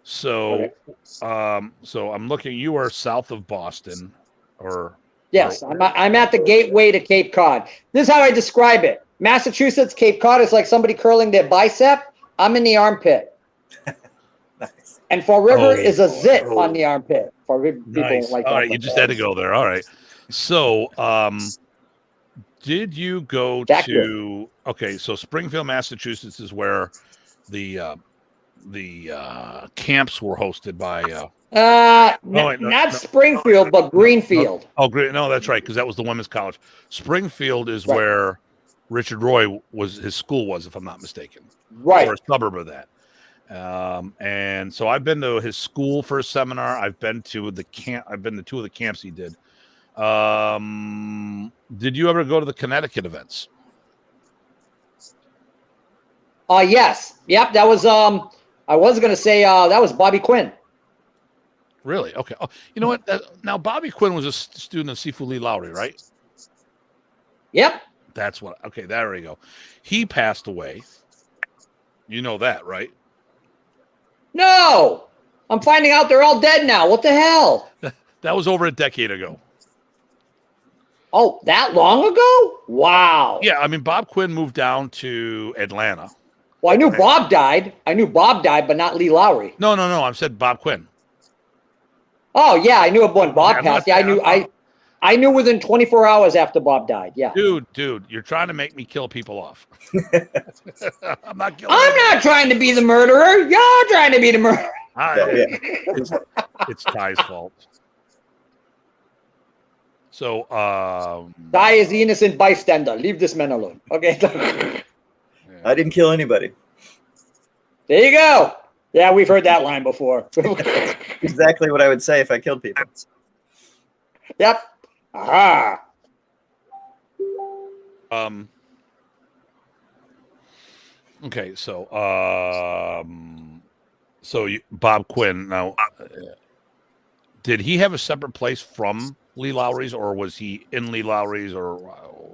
So, so I'm looking. You are south of Boston, or yes, I'm at the gateway to Cape Cod. This is how I describe it. Massachusetts, Cape Cod is like somebody curling their bicep. I'm in the armpit. Nice. And Fall River is a zit on the armpit. For people nice. like all that. right, you just had to go there. All right. So, did you go to? Okay, so Springfield, Massachusetts is where the camps were hosted by. Not Springfield, but Greenfield. Great. No, that's right, because that was the women's college. Springfield is where Richard Roy his school was, if I'm not mistaken. Right. Or a suburb of that. And so I've been to his school for a seminar. I've been to the camp. I've been to 2 of the camps he did. Did you ever go to the Connecticut events? Yes. Yep. That was I was going to say that was Bobby Quinn. Really? Okay. Oh, you know what? Now Bobby Quinn was a student of Sifu Lee Lowry, right? Yep. That's what. Okay, there we go. He passed away. You know that, right? No, I'm finding out they're all dead now. What the hell? That was over a decade ago. Oh, that long ago? Wow. Yeah, I mean, Bob Quinn moved down to Atlanta. Well, I knew Bob died. But not Lee Lowry. No. I said Bob Quinn. Oh yeah, I knew it when Bob passed. Yeah, I knew within 24 hours after Bob died. Yeah. Dude, you're trying to make me kill people off. I'm not killing. I'm not trying to be the murderer. You're trying to be the murderer. It's Ty's fault. So, Ty is the innocent bystander. Leave this man alone. Okay. I didn't kill anybody. There you go. Yeah, we've heard that line before. Exactly what I would say if I killed people. Yep. Aha. Okay, so Bob Quinn. Now, did he have a separate place from Lee Lowry's, or was he in Lee Lowry's, or?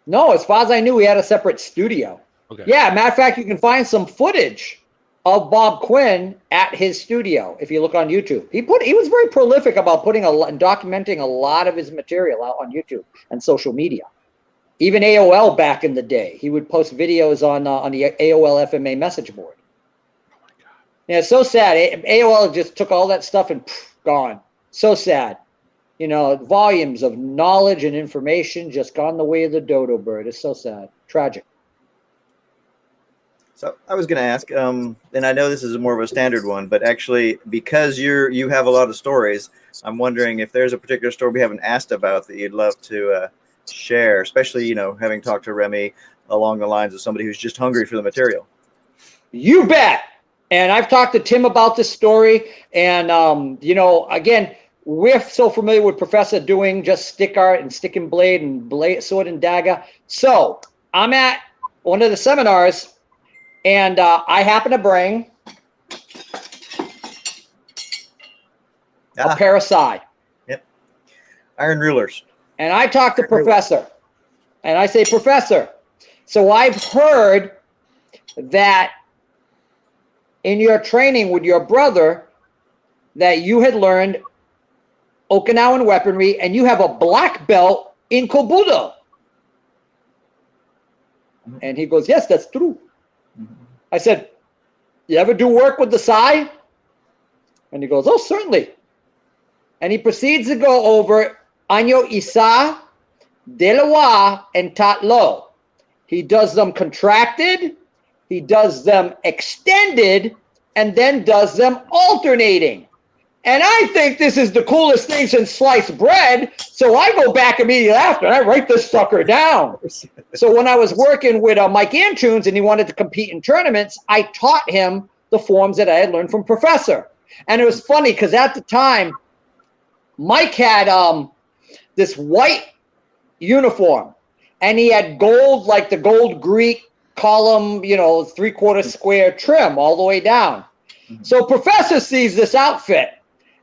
No, as far as I knew, he had a separate studio. Okay. Yeah, matter of fact, you can find some footage of Bob Quinn at his studio if you look on YouTube. He was very prolific about documenting a lot of his material out on YouTube and social media. Even AOL back in the day, he would post videos on the AOL FMA message board. Oh my God. Yeah, it's so sad. AOL just took all that stuff and gone. So sad. Volumes of knowledge and information just gone the way of the dodo bird. It's so sad. Tragic. So I was going to ask, and I know this is more of a standard one, but actually, because you have a lot of stories, I'm wondering if there's a particular story we haven't asked about that you'd love to share, especially, having talked to Remy along the lines of somebody who's just hungry for the material. You bet. And I've talked to Tim about this story. And, again, we're so familiar with Professor doing just stick art and stick and blade, sword and dagger. So I'm at one of the seminars, and I happen to bring a pair of sai. Yep. Iron rulers. And I talk to Professor, and I say, Professor, so I've heard that in your training with your brother that you had learned Okinawan weaponry and you have a black belt in Kobudo. And he goes, yes, that's true. I said, you ever do work with the sai? And he goes, oh, certainly. And he proceeds to go over Año Isa, Delawa, and Tatlo. He does them contracted, he does them extended, and then does them alternating. And I think this is the coolest thing since sliced bread. So I go back immediately after and I write this sucker down. So when I was working with Mike Antunes and he wanted to compete in tournaments, I taught him the forms that I had learned from Professor. And it was funny because at the time, Mike had this white uniform and he had gold, like the gold Greek column, 3/4 square trim all the way down. So Professor sees this outfit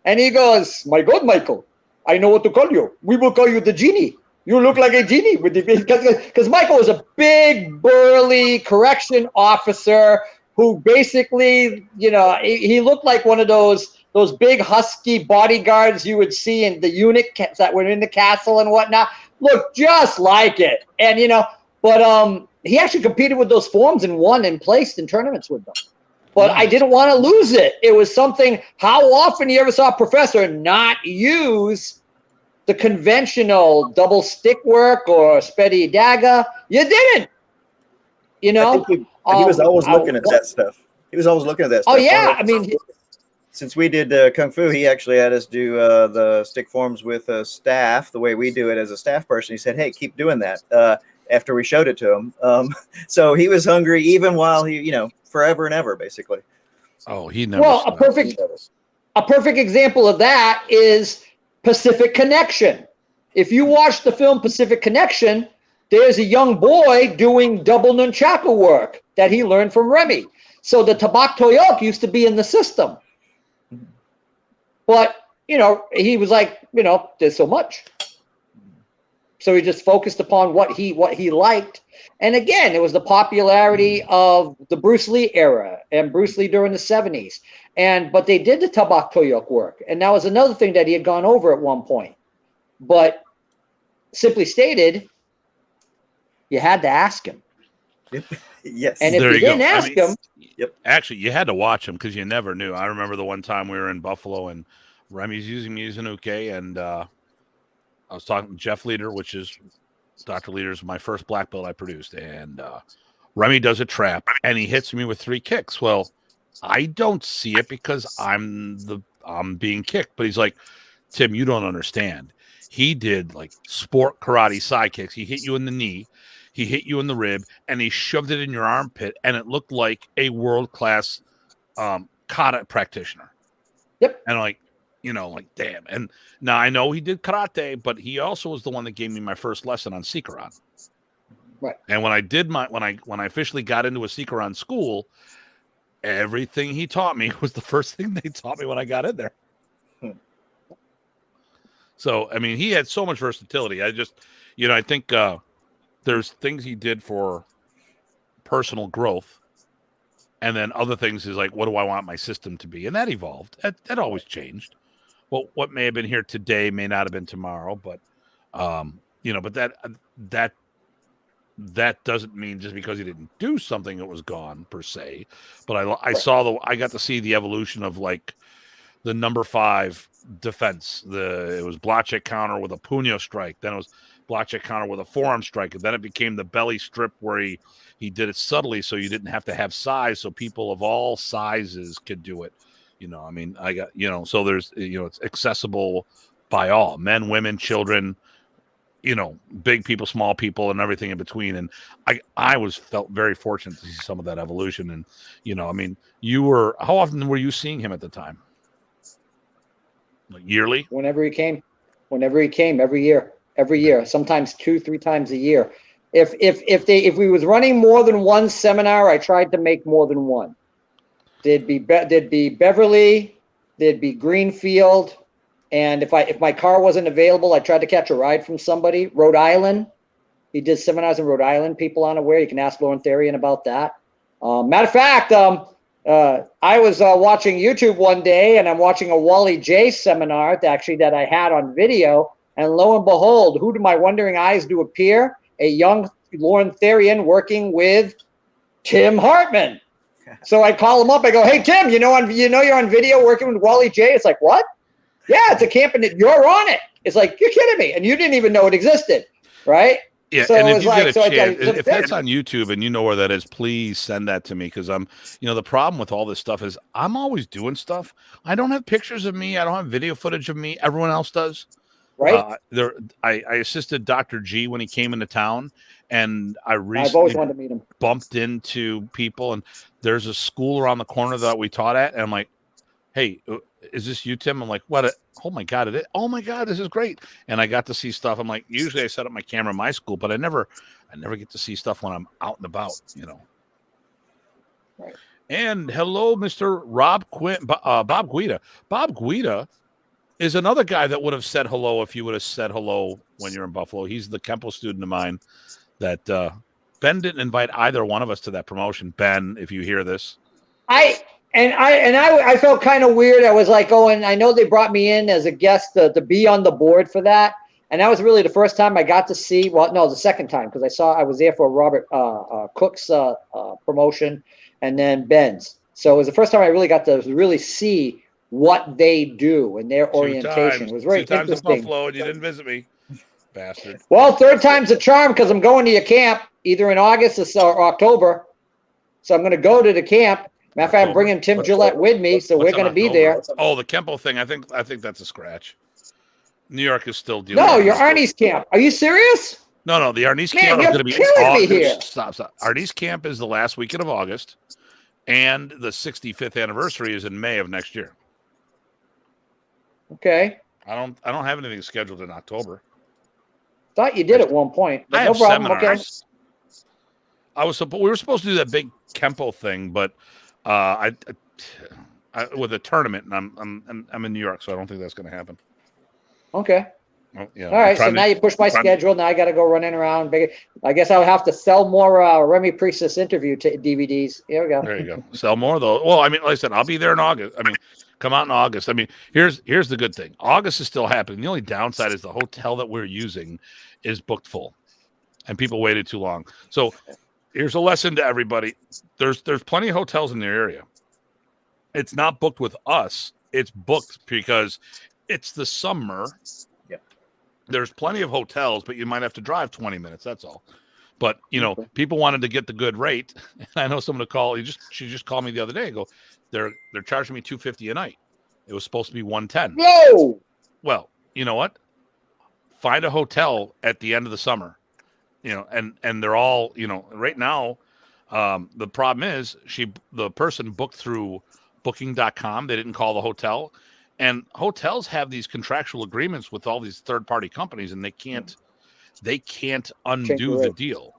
and he goes, my God, Michael, I know what to call you. We will call you the genie. You look like a genie with the because Michael was a big, burly correction officer who basically, he looked like one of those big husky bodyguards you would see in the eunuchs that were in the castle and whatnot. Looked just like it. And, but he actually competed with those forms and won and placed in tournaments with them. But nice. I didn't want to lose it. It was something, how often you ever saw a professor not use the conventional double stick work or spedi dagger? You didn't. I think he was always looking at that stuff. He was always looking at that stuff. Oh, yeah. I mean, since we did Kung Fu, he actually had us do the stick forms with staff, the way we do it as a staff person. He said, hey, keep doing that after we showed it to him. So he was hungry even while he, forever and ever, basically. Oh, he never. Well, a perfect example of that is Pacific Connection. If you watch the film Pacific Connection, there's a young boy doing double nunchaku work that he learned from Remy. So the tabak toyok used to be in the system. But, he was like, there's so much. So he just focused upon what he liked. And again, it was the popularity of the Bruce Lee era and Bruce Lee during the 70s. But they did the tabak toyok work. And that was another thing that he had gone over at one point. But simply stated, you had to ask him. Yes. And if you didn't ask him. Yep. Actually, you had to watch him because you never knew. I remember the one time we were in Buffalo and Remy's using Mizunuke, and I was talking to Jeff Leader, which is Dr. Leader's my first black belt I produced, and Remy does a trap, and he hits me with 3 kicks. Well, I don't see it because I'm being kicked, but he's like, Tim, you don't understand. He did like sport karate side kicks. He hit you in the knee, he hit you in the rib, and he shoved it in your armpit, and it looked like a world-class kata practitioner. Yep. And like, damn. And now I know he did karate, but he also was the one that gave me my first lesson on Sikaran. Right. And when I did when I officially got into a Sikaran school, everything he taught me was the first thing they taught me when I got in there. So, I mean, he had so much versatility. I just, I think there's things he did for personal growth. And then other things is like, what do I want my system to be? And that evolved. That always changed. Well, what may have been here today may not have been tomorrow, but but that doesn't mean just because he didn't do something it was gone per se. But I got to see the evolution of like the number 5 defense. It was block check counter with a punyo strike. Then it was blackjack counter with a forearm strike, and then it became the belly strip where he did it subtly, so you didn't have to have size, so people of all sizes could do it. I mean, I got so there's it's accessible by all, men, women, children, big people, small people, and everything in between. And I felt very fortunate to see some of that evolution. And I mean, how often were you seeing him at the time? Like yearly? Whenever he came, every year, sometimes 2-3 times a year. If we was running more than one seminar, I tried to make more than one. There'd be Beverly, there'd be Greenfield, and if my car wasn't available, I tried to catch a ride from somebody. Rhode Island, he did seminars in Rhode Island. People unaware, you can ask Lauren Therian about that. Matter of fact, I was watching YouTube one day, and I'm watching a Wally J seminar that I had on video, and lo and behold, who do my wondering eyes do appear? A young Lauren Therian working with Tim Hartman. So I call him up. I go, "Hey Tim, you're on video working with Wally J." It's like, what? Yeah, it's a camp, and you're on it. It's like, you're kidding me, and you didn't even know it existed, right? Yeah, so and if you get a chance, if that's on YouTube and you know where that is, please send that to me, because the problem with all this stuff is I'm always doing stuff. I don't have pictures of me. I don't have video footage of me. Everyone else does. Right. I assisted Dr. G when he came into town, and I've always wanted to meet him. Bumped into people, and there's a school around the corner that we taught at, and I'm like, "Hey, is this you, Tim?" I'm like, "What? Oh my God, oh my God, this is great!" And I got to see stuff. I'm like, usually I set up my camera in my school, but I never get to see stuff when I'm out and about, Right. And hello, Mr. Rob Quinn, Bob Guida. Bob Guida is another guy that would have said hello if you would have said hello when you're in Buffalo. He's the Kenpo student of mine that Ben didn't invite either one of us to that promotion. Ben, if you hear this, I felt kind of weird. I was like, and I know they brought me in as a guest to be on the board for that. And that was really the first time I got to see, the second time, because I was there for Robert Cook's promotion and then Ben's. So it was the first time I really got to really see what they do and their orientation. It was very interesting. 2 times in Buffalo, and you didn't visit me, bastard. Well, third time's a charm, because I'm going to your camp either in August or October. So I'm going to go to the camp. Matter of fact, I'm bringing Tim Gillette with me, so we're going to be there. Oh, the Kenpo thing. I think that's a scratch. New York is still dealing. No, your Arnis camp. Are you serious? No. The Arnis camp is going to be August. Stop. Arnis camp is the last weekend of August, and the 65th anniversary is in May of next year. Okay. I don't have anything scheduled in October. Thought you did at one point. But I have seminars. Okay. We were supposed to do that big Kenpo thing, but I with a tournament, and I'm in New York, so I don't think that's going to happen. Okay. Well, yeah. All right. So now you push my schedule. Now I got to go running around. I guess I'll have to sell more Remy Priestess interview DVDs. Here we go. There you go. Sell more though. Well, I mean, like I said, I'll be there in August. I mean, come out in August. I mean, here's the good thing. August is still happening. The only downside is the hotel that we're using is booked full, and people waited too long. So here's a lesson to everybody. There's plenty of hotels in their area. It's not booked with us. It's booked because it's the summer. Yeah. There's plenty of hotels, but you might have to drive 20 minutes. That's all. But people wanted to get the good rate. I know someone to call. She just called me the other day and go, they're charging me $250 a night. It was supposed to be $110. No. Well, you know what? Find a hotel at the end of the summer. And they're all, right now, the problem is the person booked through booking.com. They didn't call the hotel, and hotels have these contractual agreements with all these third-party companies, and they can't undo the deal,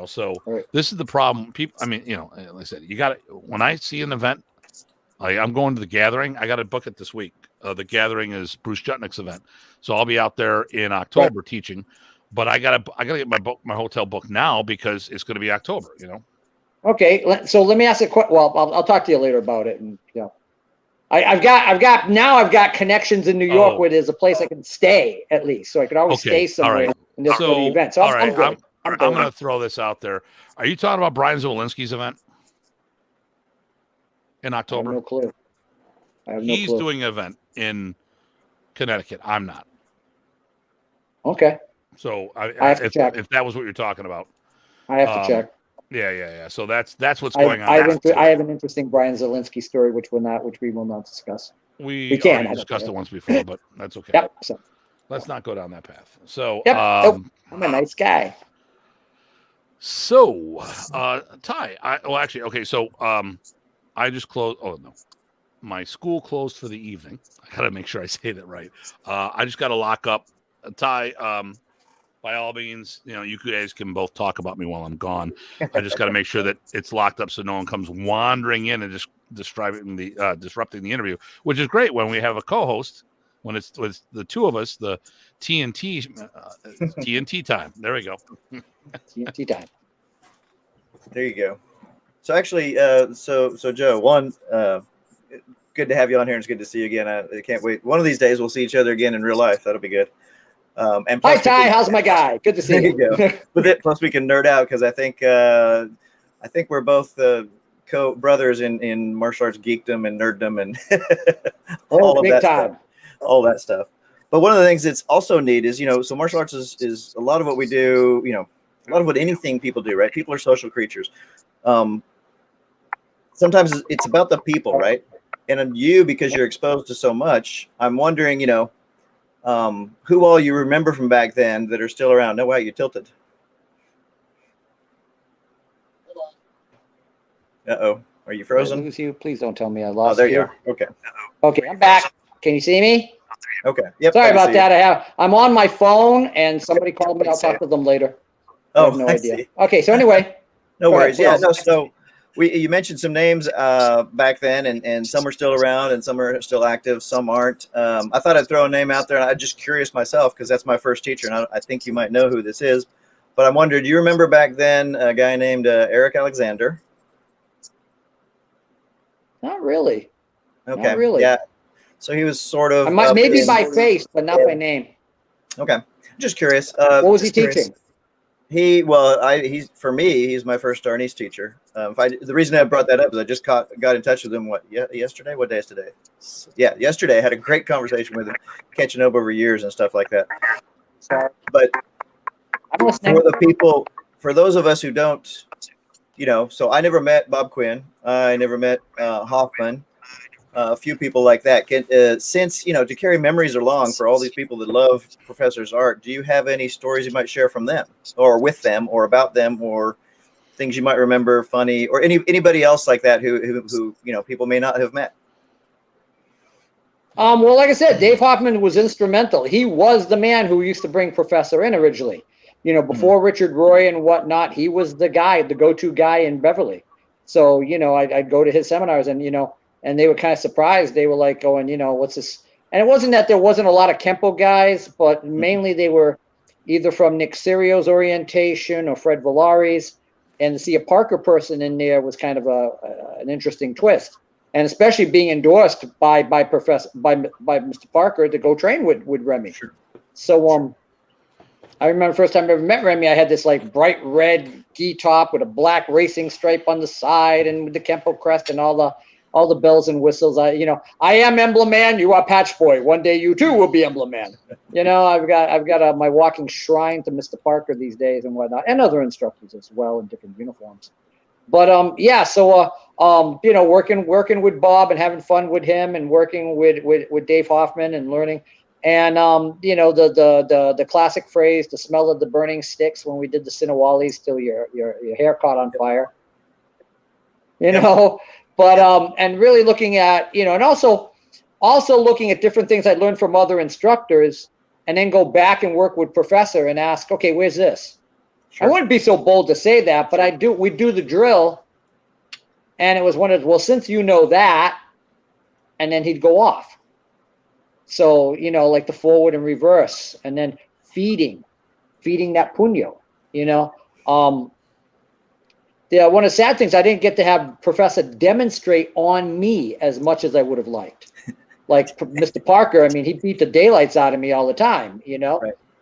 so right. This is the problem. People, I mean, like I said, you got to, when I see an event, like I'm going to the Gathering, I got to book it this week. The Gathering is Bruce Jutnick's event. So I'll be out there in October teaching. But I gotta get my hotel booked now because it's going to be October. Okay, so let me ask a question. Well, I'll talk to you later about it. And I've got connections in New York where there's a place I can stay at least, so I could always stay somewhere in this event. So I'm good. I'm going to throw this out there. Are you talking about Brian Zawolinsky's event in October? I have no clue. He's doing an event in Connecticut. I'm not. Okay. So I have to check. if that was what you're talking about, I have to check. Yeah. So that's what's going on. I have an interesting Brian Zielinski story, which we will not discuss. We can discussed it once before, but that's okay. Yep. So, let's not go down that path. So, yep. I'm a nice guy. So, Ty, okay. So, I just closed. Oh no, my school closed for the evening. I gotta make sure I say that right. I just gotta lock up. Ty, by all means, you guys can both talk about me while I'm gone. I just got to make sure that it's locked up so no one comes wandering in and just disrupting the interview, which is great when we have a co-host. When it's the two of us, the TNT time. There we go. TNT time. There you go. So actually, so Joe, one, good to have you on here, and it's good to see you again. I can't wait. One of these days, we'll see each other again in real life. That'll be good. And hi Ty, how's my guy? Good to see you. There you go. With it, plus we can nerd out because I think we're both co-brothers in martial arts geekdom and nerddom and all of that stuff. All that stuff. But one of the things that's also neat is, so martial arts is a lot of what we do, a lot of what anything people do, right? People are social creatures. Sometimes it's about the people, right? And you, because you're exposed to so much, I'm wondering, who all you remember from back then that are still around. No, wow, you tilted. Uh-oh. Are you frozen? Did I lose you? Please don't tell me I lost you. Oh, there you are. Okay. Okay, I'm back. Can you see me? Okay. Yep. Sorry about that. I'm on my phone and somebody called me. I'll talk to them later. I have no idea. See. Okay, so anyway. No worries. Yeah, no, so you mentioned some names back then, and some are still around and some are still active, some aren't. I thought I'd throw a name out there, and I'm just curious myself because that's my first teacher, and I think you might know who this is. But I wondered, do you remember back then a guy named Eric Alexander? Not really. Okay. Not really. Yeah. So he was sort of maybe by face, but not by name. Okay. Just curious. What was he teaching? He's for me, he's my first Arnis teacher. The reason I brought that up is I just got in touch with him. Yesterday? What day is today? Yeah, yesterday. I had a great conversation with him, catching up over years and stuff like that. But for those of us who don't, so I never met Bob Quinn. I never met Hoffman. A few people like that. Since to carry memories along for all these people that love Professor's art, do you have any stories you might share from them, or with them, or about them, or things you might remember funny, or anybody else like that who people may not have met? Well, like I said, Dave Hoffman was instrumental. He was the man who used to bring Professor in originally. Before Richard Roy and whatnot, he was the guy, the go-to guy in Beverly. So I'd go to his seminars, and and they were kind of surprised. They were like going, what's this? And it wasn't that there wasn't a lot of Kenpo guys, but mainly they were either from Nick Sirio's orientation or Fred Villari's. And to see a Parker person in there was kind of an interesting twist. And especially being endorsed by Mr. Parker to go train with Remy. Sure. So I remember the first time I ever met Remy, I had this like bright red gi top with a black racing stripe on the side and with the Kenpo crest and all the bells and whistles. I am Emblem Man. You are Patch Boy. One day you too will be Emblem Man. I've got my walking shrine to Mr. Parker these days and whatnot, and other instructors as well in different uniforms. But working with Bob and having fun with him, and working with Dave Hoffman and learning, and the classic phrase, the smell of the burning sticks when we did the Sinawalis till your hair caught on fire. But and really looking at, and also looking at different things I learned from other instructors, and then go back and work with Professor and ask, okay, where's this? Sure. I wouldn't be so bold to say that, but we do the drill, and it was one of, well, since you know that, and then he'd go off. So, like the forward and reverse, and then feeding that punyo, one of the sad things, I didn't get to have Professor demonstrate on me as much as I would have liked. Like Mr. Parker, he beat the daylights out of me all the time,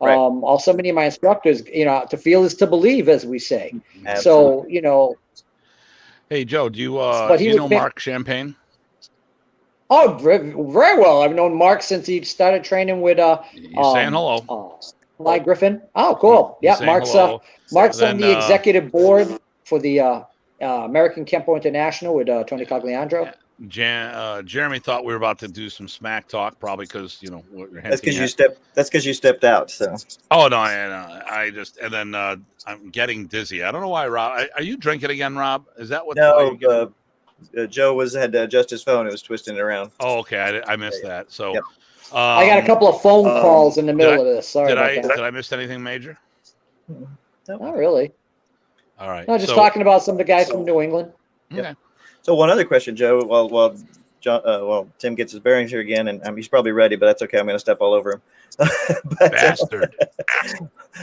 Right. Also many of my instructors, to feel is to believe, as we say. Absolutely. So, Hey, Joe, do you know Mark Champagne? Oh, very well. I've known Mark since he started training with. You're saying hello. Fly Griffin. Oh, cool. He's Yeah, saying Mark's hello. Mark's on Then, the executive board for the American Kenpo International with Tony Cogliandro. Jeremy thought we were about to do some smack talk, probably because what you're That's hinting because at. That's because you stepped out. So. Oh no, I just and then I'm getting dizzy. I don't know why, Rob. Are you drinking again, Rob? Is that what? No, Joe had to adjust his phone. It was twisting it around. Oh, okay. I missed that. So Yep. I got a couple of phone calls in the middle of this. Sorry about that. Did I miss anything major? Not really. All right. No, just talking about some of the guys from New England. Okay. So one other question, Joe. While Tim gets his bearings here again, and he's probably ready, but that's okay. I'm going to step all over him. Bastard.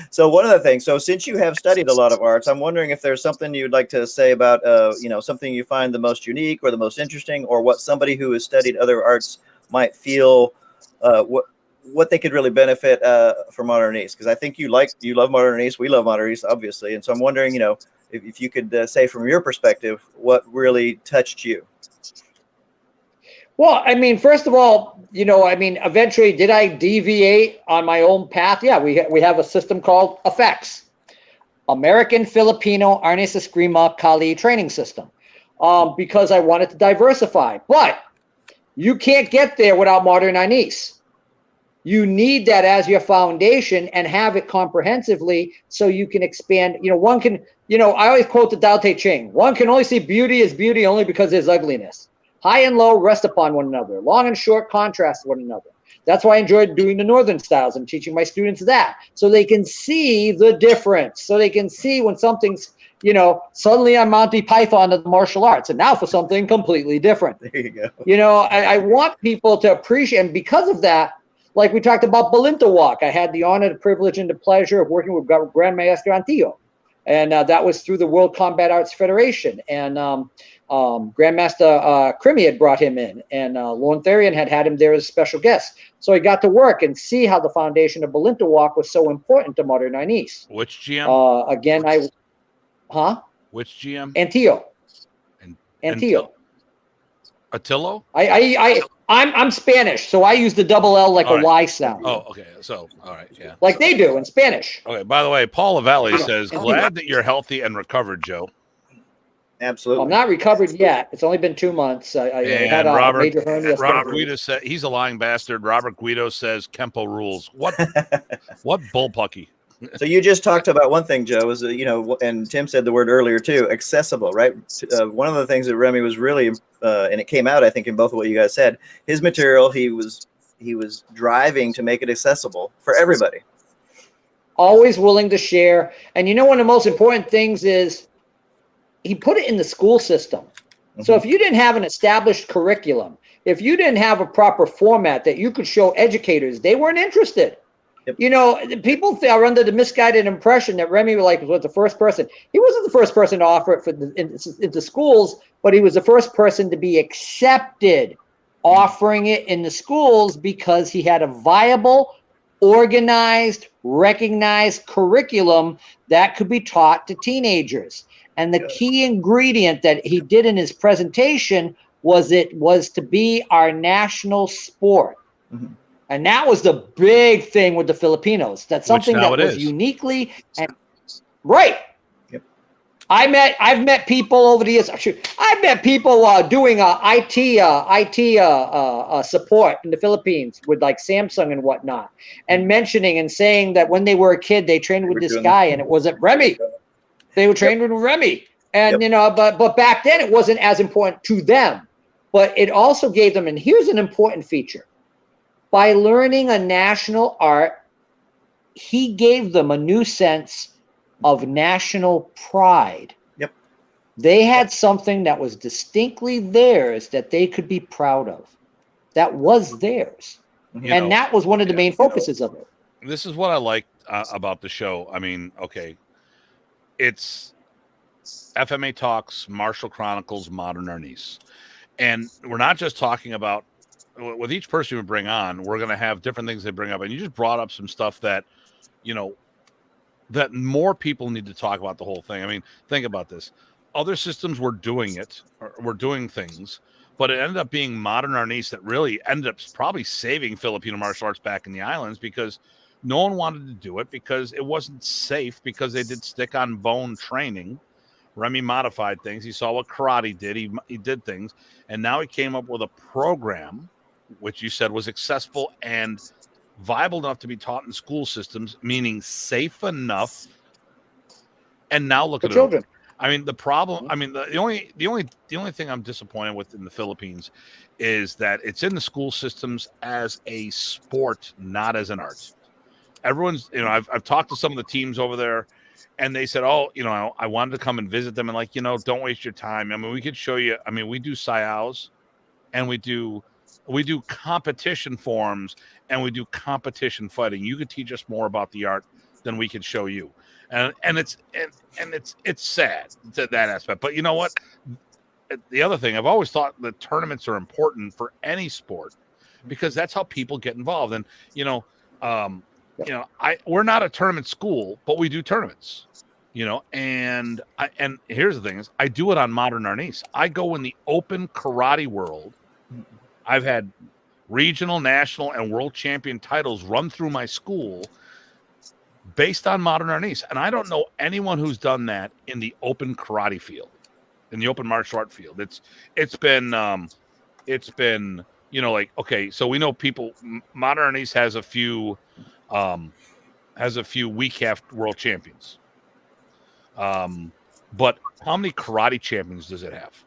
So one of the things. So since you have studied a lot of arts, I'm wondering if there's something you'd like to say about, something you find the most unique or the most interesting, or what somebody who has studied other arts might feel, what they could really benefit from Modernese. Because I think you love Modernese. We love Modernese, obviously. And so I'm wondering, if you could say from your perspective, what really touched you. Well, I mean, first of all, eventually, did I deviate on my own path? Yeah, we have a system called AFEX, American Filipino Arnis Eskrima Kali Training System, because I wanted to diversify. But you can't get there without modern Arnis. You need that as your foundation and have it comprehensively so you can expand. One can, I always quote the Tao Te Ching. One can only see beauty as beauty only because there's ugliness. High and low rest upon one another. Long and short contrast one another. That's why I enjoyed doing the Northern styles and teaching my students that, so they can see the difference. So they can see when something's, suddenly I'm Monty Python of the martial arts, and now for something completely different. There you go. I want people to appreciate, and because of that, like we talked about Balinta Walk, I had the honor, the privilege, and the pleasure of working with Grand Maestro Antillo, and that was through the World Combat Arts Federation, and Grandmaster Remy had brought him in, and Lorne Therian had him there as a special guest. So he got to work and see how the foundation of Balinta Walk was so important to modern Arnis. Which GM? Which GM? Antillo. Antillo. Attillo? I'm Spanish, so I use the double L like a Y sound. Oh, okay. So, all right, yeah. Like they do in Spanish. Okay. By the way, Paul Lavallee says, "Glad that you're healthy and recovered, Joe." Absolutely. I'm not recovered yet. It's only been 2 months. I had a major hernia. Robert Guido said he's a lying bastard. Robert Guido says Kenpo rules. What bullpucky. So you just talked about one thing, Joe, is and Tim said the word earlier too, accessible, right? One of the things that Remy was really, and it came out, I think, in both of what you guys said, his material, he was driving to make it accessible for everybody. Always willing to share. And one of the most important things is he put it in the school system. Mm-hmm. So if you didn't have an established curriculum, if you didn't have a proper format that you could show educators, they weren't interested. Yep. People are under the misguided impression that Remy was the first person. He wasn't the first person to offer it into schools, but he was the first person to be accepted offering it in the schools because he had a viable, organized, recognized curriculum that could be taught to teenagers. And the key ingredient that he did in his presentation was to be our national sport. Mm-hmm. And that was the big thing with the Filipinos. That's something that was uniquely right. Yep. I've met people over the years. I've met people doing IT support in the Philippines with like Samsung and whatnot, and mentioning and saying that when they were a kid, they trained with this guy, and it wasn't Remy. They were trained with Remy, and but back then it wasn't as important to them. But it also gave them, and here's an important feature. By learning a national art, he gave them a new sense of national pride. Yep. They had something that was distinctly theirs that they could be proud of. That was theirs. That was one of the main focuses of it. This is what I like about the show. I mean, okay, it's FMATalk's Martial Chronicles, Modern Arnis. And we're not just talking about, with each person we bring on, we're going to have different things they bring up. And you just brought up some stuff that, that more people need to talk about the whole thing. I mean, think about this. Other systems were doing it, or were doing things, but it ended up being modern Arnis that really ended up probably saving Filipino martial arts back in the islands, because No one wanted to do it because it wasn't safe, because they did stick on bone training. Remy modified things. He saw what karate did. He did things. And now he came up with a program, which you said was accessible and viable enough to be taught in school systems, meaning safe enough. And now look For at children. it. I mean, the problem, I mean, the only thing I'm disappointed with in the Philippines is that it's in the school systems as a sport, not as an art. Everyone's, I've talked to some of the teams over there, and they said, oh, I wanted to come and visit them, and like, don't waste your time. I mean, we could show you. I mean, we do Sayaos, and we do competition forms, and we do competition fighting. You could teach us more about the art than we could show you. And it's sad to that aspect. But you know what? The other thing, I've always thought that tournaments are important for any sport, because that's how people get involved. And we're not a tournament school, but we do tournaments. And here's the thing: is I do it on Modern Arnis. I go in the open karate world. I've had regional, national, and world champion titles run through my school based on Modern Arnis. And I don't know anyone who's done that in the open karate field, in the open martial art field. It's been like, okay, so we know people. Modern Arnis has a few WECAF world champions. But how many karate champions does it have?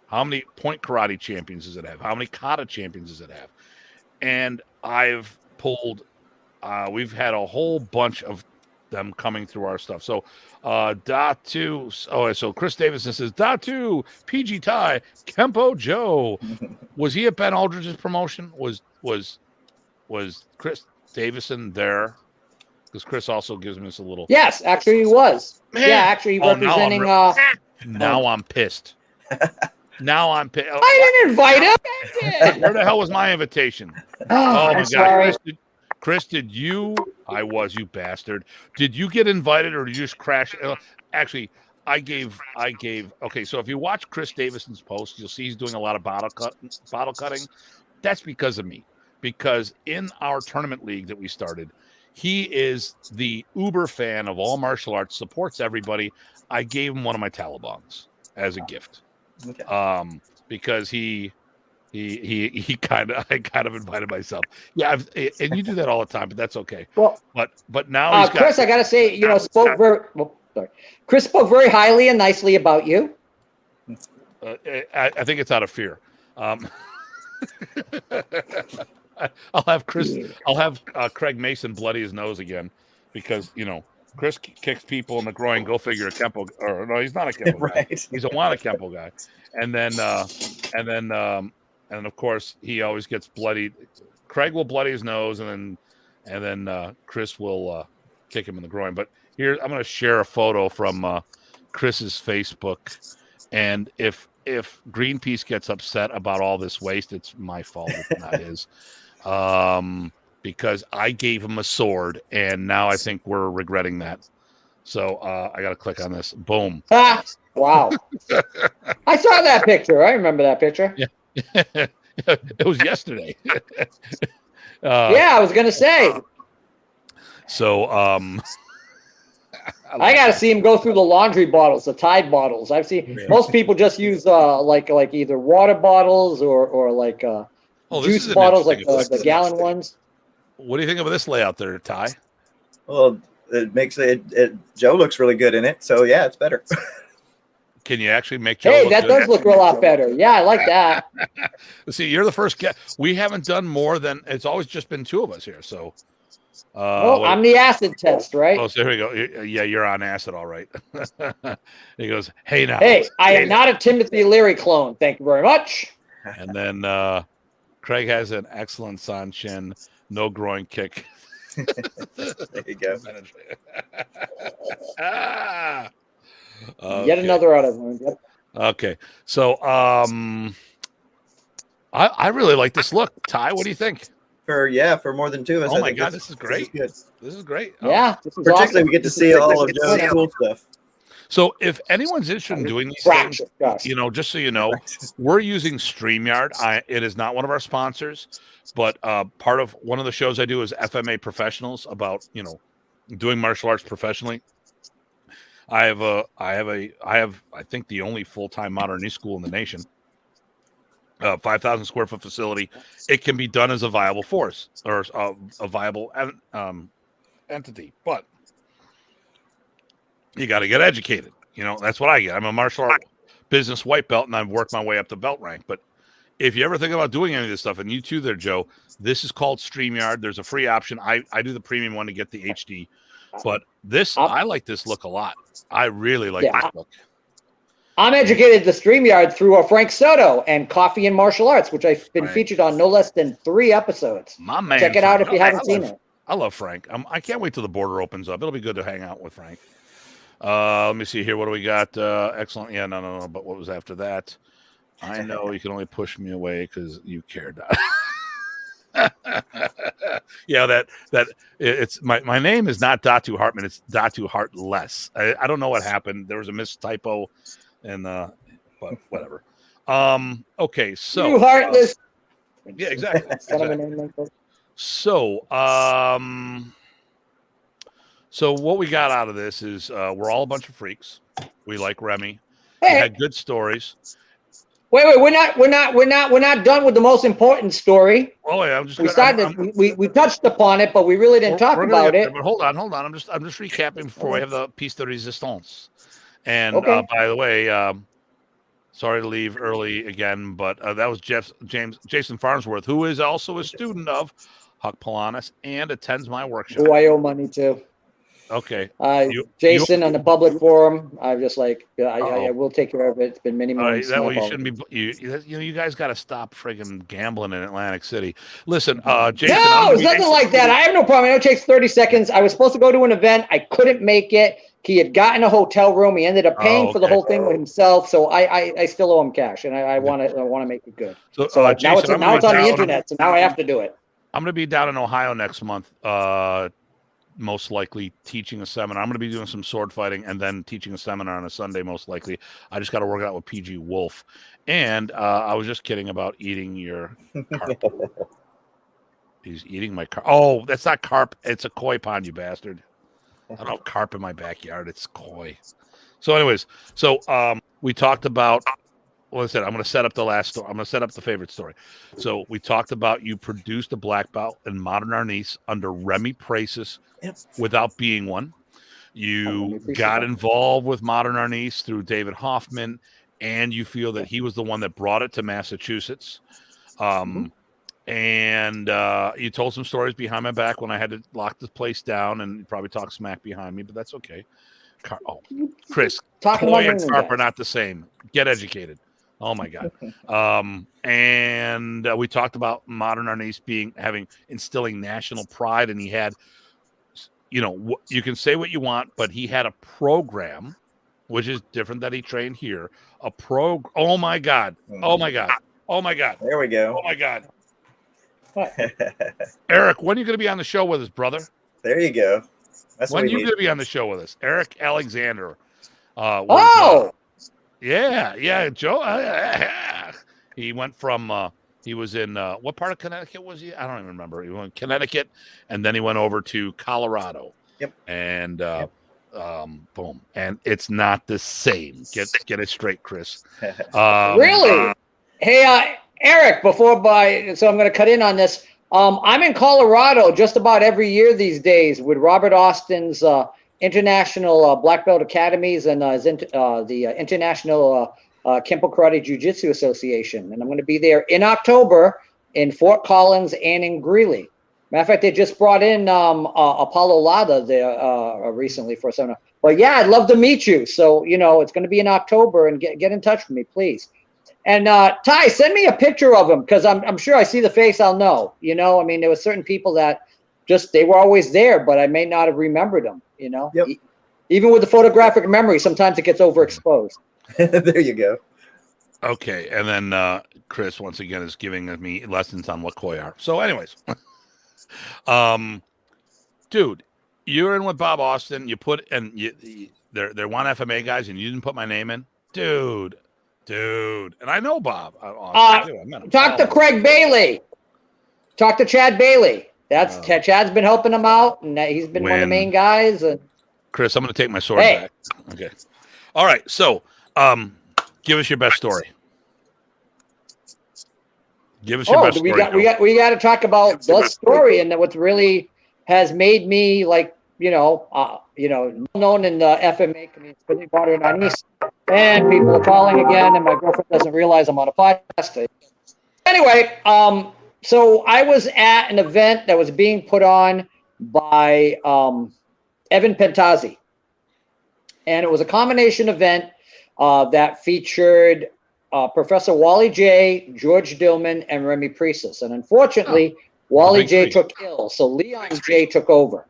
How many point karate champions does it have? How many kata champions does it have? And I've pulled, we've had a whole bunch of them coming through our stuff. So Datu, so Chris Davison says, Datu, PG Thye, Kenpo Joe. Was he at Ben Aldridge's promotion? Was Chris Davison there? Because Chris also gives me this a little. Yes, actually he was. Man. Yeah, actually representing. Now I'm pissed. Now I'm pissed. I didn't invite him. Where the hell was my invitation? Oh my God, Chris, did you? I was, you bastard. Did you get invited, or did you just crash? Actually, I gave. Okay, so if you watch Chris Davison's post, you'll see he's doing a lot of bottle cutting. That's because of me. Because in our tournament league that we started, he is the uber fan of all martial arts, supports everybody. I gave him one of my Talibans as a gift. Okay. Because I kind of invited myself. Yeah, and you do that all the time, but that's okay. Well, but now Chris, I gotta say, Chris spoke very highly and nicely about you. I think it's out of fear. I'll have Chris. I'll have Craig Mason bloody his nose again, because Chris kicks people in the groin. Go figure. A Kenpo, or no, he's not a Kenpo guy. Right. He's a Wana Kenpo guy. And then of course he always gets bloodied. Craig will bloody his nose, and then Chris will kick him in the groin. But here I'm going to share a photo from Chris's Facebook, and if Greenpeace gets upset about all this waste, it's my fault. It's not his. Because I gave him a sword, and now I think we're regretting that. So I got to click on this. Boom. Ah, wow. I saw that picture. I remember that picture. Yeah. It was yesterday. Yeah, I was going to say. So I got to see him go through the laundry bottles, the Tide bottles. I've seen most people just use like either water bottles or like juice bottles, like the gallon ones. What do you think of this layout there, Ty? Well, it makes it Joe looks really good in it, so yeah, it's better. Can you actually make Joe? Hey, that does look a lot better. Yeah, I like that. See, you're the first guest. We haven't done more than, it's always just been two of us here. So, I'm the acid test, right? Oh, so here we go. Yeah, you're on acid, all right. He goes, hey now. Hey, I am not a Timothy Leary clone. Thank you very much. And then Craig has an excellent Sanchin, no groin kick. There you go. Okay. Yet another out of one. Yep. Okay, so I really like this look. Ty, what do you think? For more than two of us. Oh my God, this is great. This is great. Yeah, this is particularly awesome. We get to see all of Joe's cool stuff. So if anyone's interested in doing these things, Josh. just so you know, we're using StreamYard. It is not one of our sponsors, but part of one of the shows I do is FMA Professionals about, doing martial arts professionally. I have I think the only full-time modern knee school in the nation. 5,000 square foot facility. It can be done as a viable force or a viable entity, but you got to get educated. That's what I get. I'm a martial art business white belt, and I've worked my way up the belt rank. But if you ever think about doing any of this stuff, and you too there, Joe, this is called StreamYard. There's a free option. I do the premium one to get the HD, but I like this look a lot. I really like this look. I'm educated the StreamYard through Frank Soto and Coffee and Martial Arts, which I've been featured on no less than 3 episodes. My man, check it out if you haven't seen it. I love Frank. I can't wait till the border opens up. It'll be good to hang out with Frank. Let me see here. What do we got? Excellent. Yeah, no. But what was after that? I know you can only push me away because you care not. Yeah, that it's my name is not Datu Hartman. It's Datu Heartless. I don't know what happened. There was a mistypo, and but whatever. Okay, so you heartless. Yeah, exactly. So So what we got out of this is we're all a bunch of freaks. We like Remy. We had good stories. Wait, we're not done with the most important story. Oh yeah, we touched upon it, but we really didn't talk about it. But hold on. I'm just recapping before we have the piece de resistance. And by the way, sorry to leave early again, but that was Jason Farnsworth, who is also a student of Huck Polanis and attends my workshop. Who I owe money to. Okay. Jason on the public forum. I'm just like, I will take care of it. It's been many months. That way you shouldn't be. You guys got to stop friggin' gambling in Atlantic City. Listen, Jason. No, it's nothing like that. I have no problem. I know it takes 30 seconds. I was supposed to go to an event. I couldn't make it. He had gotten a hotel room. He ended up paying for the whole thing with himself. So I still owe him cash, and I want to make it good. So Jason, now it's on the internet. So now I have to do it. I'm going to be down in Ohio next month. Most likely teaching a seminar. I'm going to be doing some sword fighting and then teaching a seminar on a Sunday, most likely. I just got to work it out with PG Wolf. And I was just kidding about eating your carp. He's eating my carp. Oh, that's not carp. It's a koi pond, you bastard. I don't have carp in my backyard. It's koi. So anyways, we talked about, well, I said, I'm going to set up the last story. I'm going to set up the favorite story. So we talked about you produced a black belt in modern Arnis under Remy Pracis without being one. You got involved with modern Arnis through David Hoffman, and you feel that he was the one that brought it to Massachusetts. And you told some stories behind my back when I had to lock this place down, and you probably talk smack behind me, but that's okay. Chris, koi and carp are not the same. Get educated. Oh my God. And we talked about modern Arnis instilling national pride, and he had, you can say what you want, but he had a program, which is different that he trained here. Oh my God. Oh my God. Oh my God. There we go. Oh my God. Eric, when are you going to be on the show with us, brother? There you go. That's when are you going to be on the show with us? Eric Alexander. Yeah, Joe. He went from he was in what part of Connecticut was he? I don't even remember. He went to Connecticut, and then he went over to Colorado. Yep. And boom, and it's not the same. Get it straight, Chris. Really? Hey, Eric. So I'm going to cut in on this. I'm in Colorado just about every year these days with Robert Austin's International Black Belt Academies and the International Kenpo Karate Jiu-Jitsu Association. And I'm going to be there in October in Fort Collins and in Greeley. Matter of fact, they just brought in Apollo Lada there recently for a seminar. But yeah, I'd love to meet you. So, it's going to be in October, and get in touch with me, please. And Ty, send me a picture of him, because I'm sure I see the face, I'll know. I mean, there were certain people that they were always there, but I may not have remembered them. Yep. Even with the photographic memory, sometimes it gets overexposed. There you go. Okay, and then Chris once again is giving me lessons on what koi are. So, anyways, dude, you're in with Bob Austin. they want FMA guys, and you didn't put my name in, dude. And I know Bob. Talk to Craig Bailey. Talk to Chad Bailey. Chad's been helping him out, and he's been one of the main guys. And Chris, I'm going to take my sword back. Okay. All right. So, give us your best story. Give us your best story. We got to talk about the story, and what really has made me known in the FMA community, modern Arnis, and people are calling again, and my girlfriend doesn't realize I'm on a podcast. Anyway, so I was at an event that was being put on by Evan Pentazzi, and it was a combination event that featured Professor Wally J, George Dillman, and Remy Priestess. And unfortunately, Wally J took ill, so Leon J took over.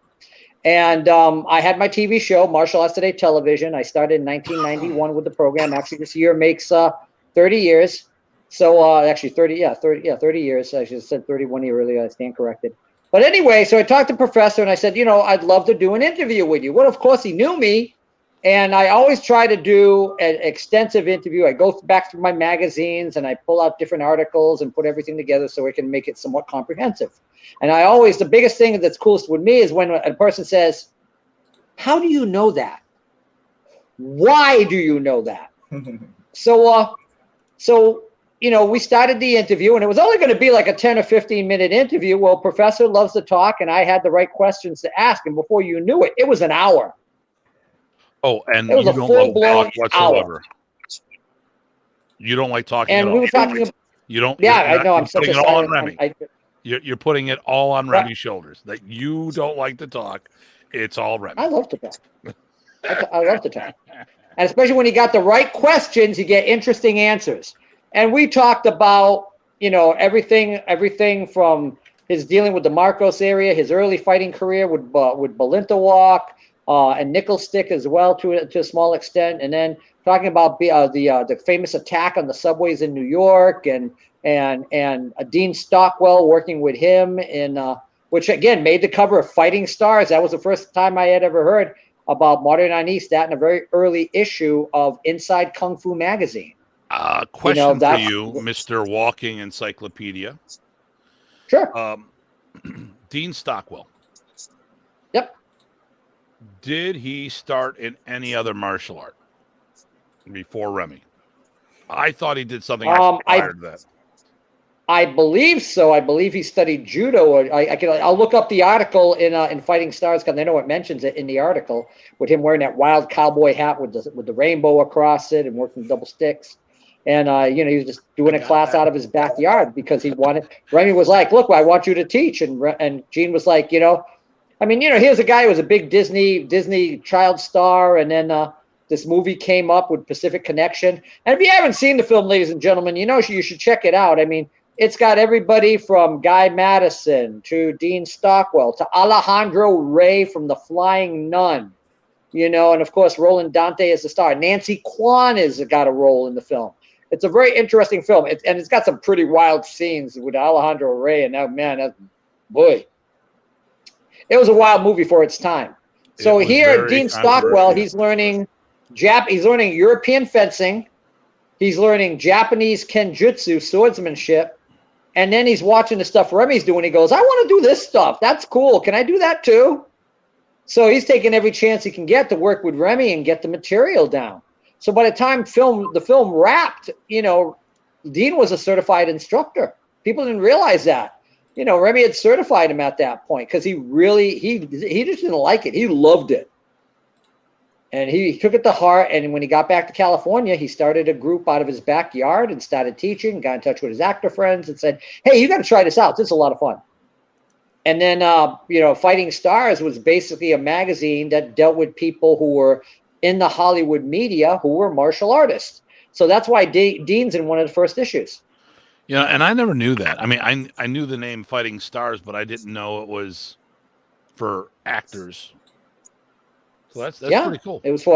And I had my TV show, Martial Arts Today Television. I started in 1991 with the program. Actually, this year makes 30 years. So actually 30 years. I should have said 31 years earlier. I stand corrected. But anyway, so I talked to Professor and I said, I'd love to do an interview with you. Well, of course, he knew me. And I always try to do an extensive interview. I go back through my magazines and I pull out different articles and put everything together so I can make it somewhat comprehensive. And the biggest thing that's coolest with me is when a person says, how do you know that? Why do you know that? So we started the interview, and it was only going to be like a 10 or 15-minute interview. Well, Professor loves to talk, and I had the right questions to ask. And before you knew it, it was an hour. Oh, and it was you a don't full-blown whatsoever. hour. You don't like talking and at we all. were talking about, you don't. Yeah, I know. I'm such putting a it all on silent, Remy. You're putting it all on Remy's shoulders. That you don't like to talk. It's all Remy. I love to talk. I love to talk. And especially when you got the right questions, you get interesting answers. And we talked about, everything from his dealing with the Marcos area, his early fighting career with Balintawak, and Nickel Stick as well to a small extent. And then talking about the famous attack on the subways in New York and Dean Stockwell working with him which again made the cover of Fighting Stars. That was the first time I had ever heard about Modern Arnis, that in a very early issue of Inside Kung Fu magazine. Question for you, Mr. Walking Encyclopedia. Sure. Dean Stockwell. Yep. Did he start in any other martial art before Remy? I thought he did something prior to that. I believe so. I believe he studied judo. I'll look up the article in Fighting Stars because I know it mentions it in the article with him wearing that wild cowboy hat with the rainbow across it and working double sticks. And he was just doing a class out of his backyard because he wanted. Remy was like, "Look, I want you to teach," and Gene was like, here's a guy who was a big Disney child star, and then this movie came up with Pacific Connection. And if you haven't seen the film, ladies and gentlemen, you should check it out. I mean, it's got everybody from Guy Madison to Dean Stockwell to Alejandro Rey from The Flying Nun, and of course Roland Dante is the star. Nancy Kwan has got a role in the film. It's a very interesting film, and it's got some pretty wild scenes with Alejandro Rey, and boy, it was a wild movie for its time. So here, Dean Stockwell, he's learning European fencing, he's learning Japanese kenjutsu, swordsmanship, and then he's watching the stuff Remy's doing. He goes, "I want to do this stuff. That's cool. Can I do that too?" So he's taking every chance he can get to work with Remy and get the material down. So by the time the film wrapped, Dean was a certified instructor. People didn't realize that. Remy had certified him at that point because he just didn't like it. He loved it. And he took it to heart. And when he got back to California, he started a group out of his backyard and started teaching, got in touch with his actor friends and said, "Hey, you got to try this out. This is a lot of fun." And then, Fighting Stars was basically a magazine that dealt with people who were in the Hollywood media who were martial artists. So that's why Dean's in one of the first issues. Yeah, and I never knew that. I mean, I knew the name Fighting Stars, but I didn't know it was for actors. So that's pretty cool. It was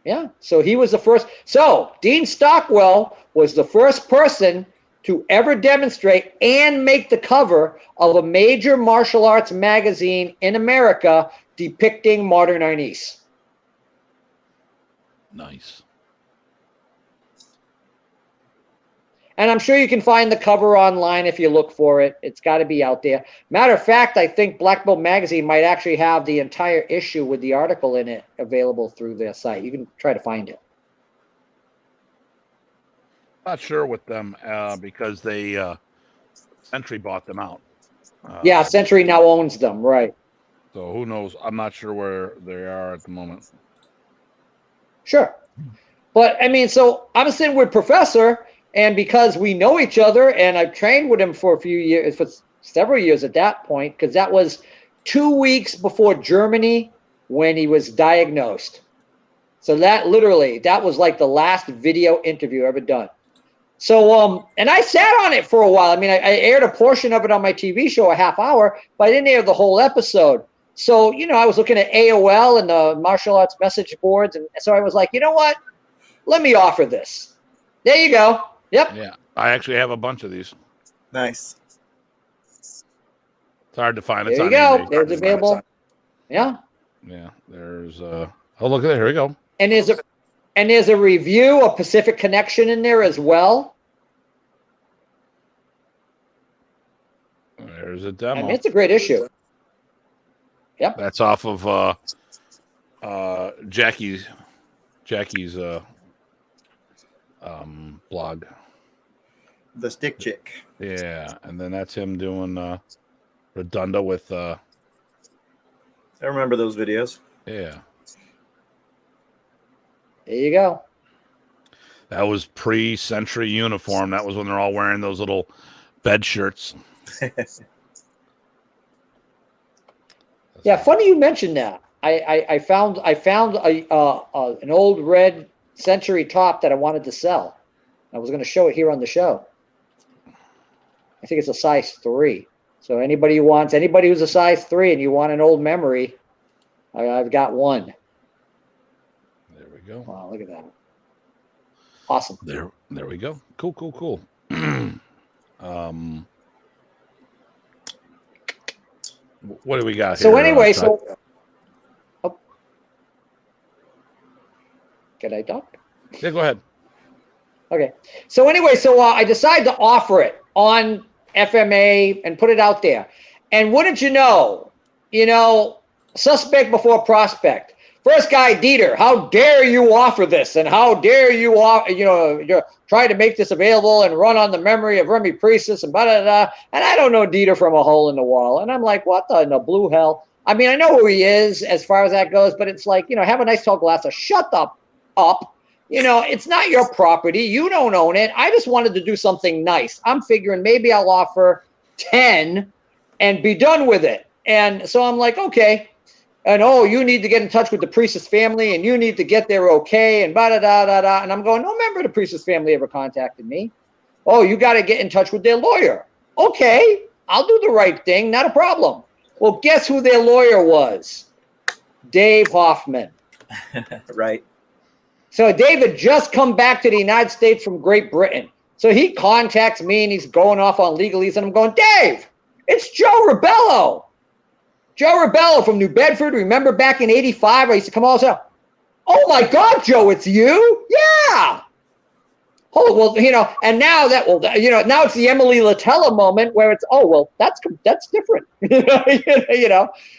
yeah. So he was the first. So Dean Stockwell was the first person to ever demonstrate and make the cover of a major martial arts magazine in America depicting Modern Arnis. Nice. And I'm sure you can find the cover online if you look for it. It's got to be out there. Matter of fact, I think Black Belt Magazine might actually have the entire issue with the article in it available through their site. You can try to find it. Not sure with them because they Century bought them out. Yeah, Century now owns them, right? So who knows? I'm not sure where they are at the moment. Sure. But I mean, so I'm sitting with Professor, and because we know each other, and I've trained with him for a few years, for several years at that point, because that was 2 weeks before Germany when he was diagnosed. So that was like the last video interview ever done. So, and I sat on it for a while. I mean, I aired a portion of it on my TV show, a half hour, but I didn't air the whole episode. So, you know, I was looking at AOL and the martial arts message boards. And so I was like, you know what? Let me offer this. There you go. Yep. Yeah. I actually have a bunch of these. Nice. It's hard to find. There It's you on go. eBay. There's available. Yeah. Yeah. There's oh, look at that. Here we go. And there's a review of Pacific Connection in there as well. There's a demo. I mean, it's a great issue. Yep. That's off of Jackie's blog. The Stick Chick. Yeah, and then that's him doing Redunda with I remember those videos. yeah. There you go. That was pre-Century uniform. That was when they're all wearing those little bed shirts. Yeah, funny you mentioned that. I found an old red Century top that I wanted to sell. I was going to show it here on the show. I think it's a size 3. So anybody who's a size 3 and you want an old memory, I've got one. There we go. Wow, look at that. Awesome. There we go. Cool. What do we got here? So anyway, oh. Can I talk? Yeah, go ahead. Okay. So anyway, I decided to offer it on FMA and put it out there. And wouldn't you know, suspect before prospect. First guy, Dieter, how dare you offer this? And how dare you, try to make this available and run on the memory of Remy Priestess and blah, blah, blah. And I don't know Dieter from a hole in the wall. And I'm like, what in the blue hell? I mean, I know who he is as far as that goes, but it's like, have a nice tall glass of shut up. It's not your property. You don't own it. I just wanted to do something nice. I'm figuring maybe I'll offer 10 and be done with it. And so I'm like, okay. And, you need to get in touch with the Priestess family and you need to get there okay and da-da-da-da-da. And I'm going, no member of the Priestess family ever contacted me. Oh, you got to get in touch with their lawyer. Okay, I'll do the right thing. Not a problem. Well, guess who their lawyer was? Dave Hoffman. Right. So David just come back to the United States from Great Britain. So he contacts me and he's going off on legalese. And I'm going, Dave, it's Joe Rebelo. Joe Rebelo from New Bedford. Remember back in '85, I used to come all the time. Oh my God, Joe, it's you? Yeah. Oh, well, and now now it's the Emily Latella moment where it's, that's different.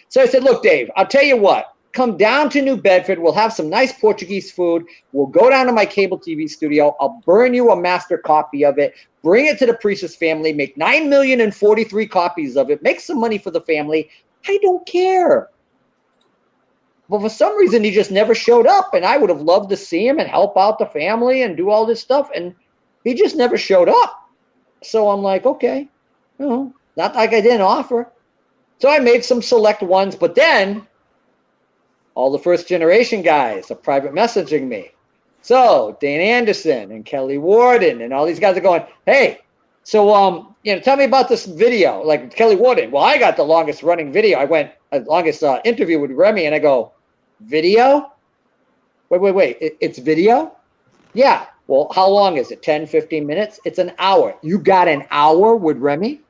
So I said, look, Dave, I'll tell you what. Come down to New Bedford. We'll have some nice Portuguese food. We'll go down to my cable TV studio. I'll burn you a master copy of it. Bring it to the Priestess family. Make 9,043 copies of it. Make some money for the family. I don't care. But for some reason, he just never showed up. And I would have loved to see him and help out the family and do all this stuff. And he just never showed up. So I'm like, okay, not like I didn't offer. So I made some select ones. But then all the first generation guys are private messaging me. So Dane Anderson and Kelly Warden and all these guys are going, hey, so, tell me about this video. Like Kelly Warden. Well, I got the longest running video. I went longest interview with Remy, and I go, video? Wait. It's video? Yeah. Well, how long is it? 10, 15 minutes? It's an hour. You got an hour with Remy?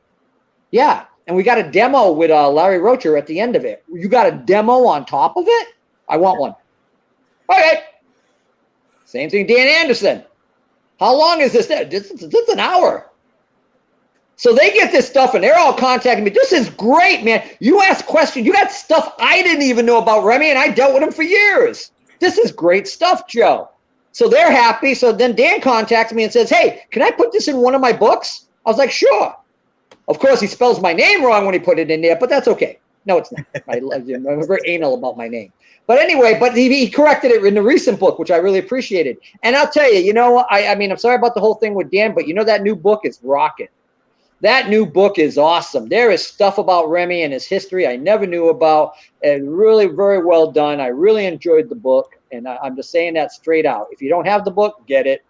Yeah. And we got a demo with Larry Rocher at the end of it. You got a demo on top of it? I want one. Okay. Same thing, Dan Anderson. How long is this? This is an hour. So they get this stuff, and they're all contacting me. This is great, man. You ask questions. You got stuff I didn't even know about Remy, and I dealt with him for years. This is great stuff, Joe. So they're happy. So then Dan contacts me and says, hey, can I put this in one of my books? I was like, sure. Of course, he spells my name wrong when he put it in there, but that's okay. No, it's not. I'm very anal about my name. But anyway, he corrected it in the recent book, which I really appreciated. And I'll tell you, I mean, I'm sorry about the whole thing with Dan, but that new book is rocking. That new book is awesome. There is stuff about Remy and his history I never knew about, and really very well done. I really enjoyed the book, and I'm just saying that straight out. If you don't have the book, get it.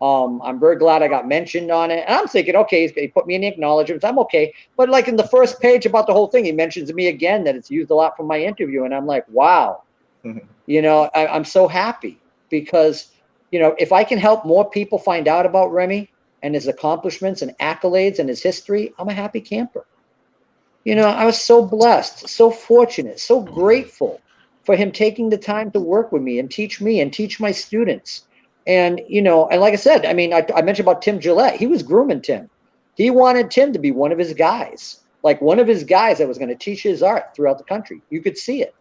I'm very glad I got mentioned on it. And I'm thinking, okay, he put me in the acknowledgments. I'm okay. But like in the first page about the whole thing, he mentions me again that it's used a lot from my interview. And I'm like, wow, I'm so happy because, if I can help more people find out about Remy and his accomplishments and accolades and his history, I'm a happy camper. I was so blessed, so fortunate, so grateful for him taking the time to work with me and teach my students. And, and like I said, I mean, I mentioned about Tim Gillette. He was grooming Tim. He wanted Tim to be one of his guys, like one of his guys that was going to teach his art throughout the country. You could see it.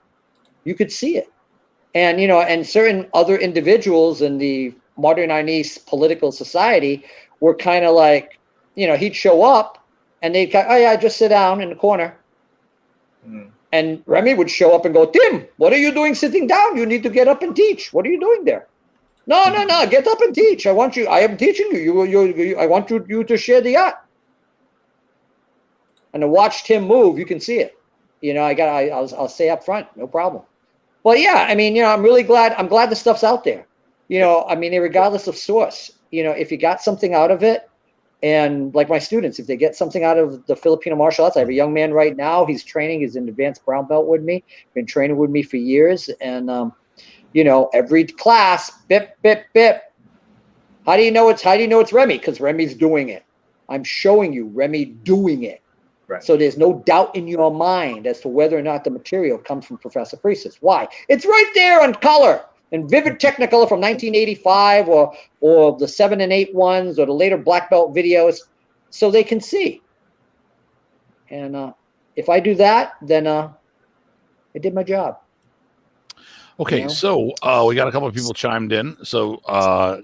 And, and certain other individuals in the modern Arnis political society were kind of like, he'd show up and they'd go, oh, yeah, just sit down in the corner. Mm. And Remy would show up and go, Tim, what are you doing sitting down? You need to get up and teach. What are you doing there? No, get up and teach. I am teaching you. I want you to share the art. And to watch Tim move, you can see it. I'll say up front, no problem. But yeah, I mean, I'm really glad. I'm glad the stuff's out there. I mean, regardless of source, if you got something out of it, and like my students, if they get something out of the Filipino martial arts, I have a young man right now. He's training. He's an advanced brown belt with me. Been training with me for years, and every class, bip, bip, bip. How do you know it's Remy? Because Remy's doing it. I'm showing you Remy doing it. Right. So there's no doubt in your mind as to whether or not the material comes from Professor Priestess. Why? It's right there on color and vivid Technicolor from 1985 or the 7 and 8 ones or the later black belt videos so they can see. And if I do that, then I did my job. Okay, so we got a couple of people chimed in. So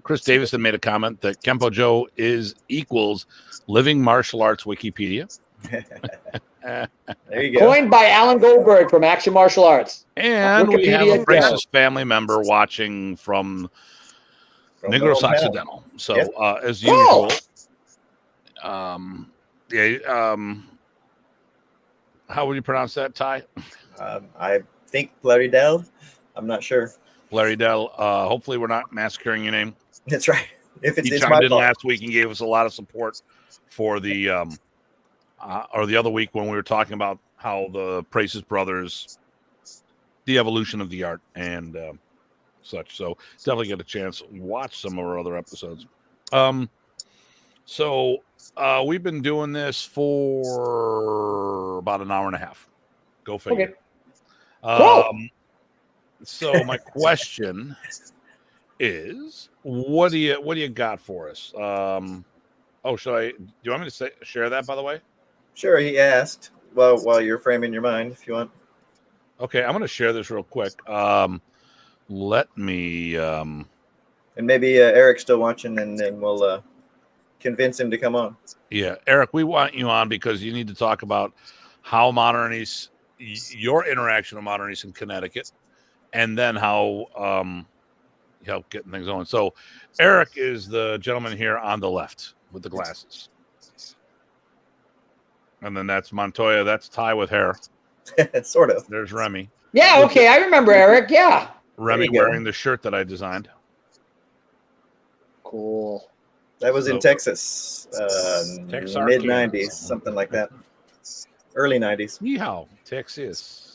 Chris Davison made a comment that Kenpo Joe equals living martial arts Wikipedia. There you go. Coined by Alan Goldberg from Action Martial Arts. And Wikipedia, we have a racist family member watching from Negros Occidental. So as usual, how would you pronounce that, Ty? I think Plaridel. I'm not sure. Plaridel. Hopefully we're not massacring your name. That's right. If it's he chimed in last week and gave us a lot of support for the or the other week when we were talking about how the Prices brothers, the evolution of the art and such. So definitely get a chance to watch some of our other episodes. So we've been doing this for about an hour and a half. Go figure. Okay. Cool. So my question is, what do you got for us? Do you want me to share that, by the way? Sure, he asked. Well, while you're framing your mind, if you want. Okay, I'm going to share this real quick. Let me. And maybe Eric's still watching, and then we'll convince him to come on. Yeah, Eric, we want you on because you need to talk about how Modernies, your interaction with Modernies in Connecticut, and then how you help getting things going. So, Eric is the gentleman here on the left with the glasses. And then that's Montoya. That's Ty with hair. Sort of. There's Remy. Yeah, okay. I remember Eric. Yeah. Remy wearing the shirt that I designed. Cool. That was in Texas. Mid-90s, something like that. Early 90s. Yeehaw, Texas.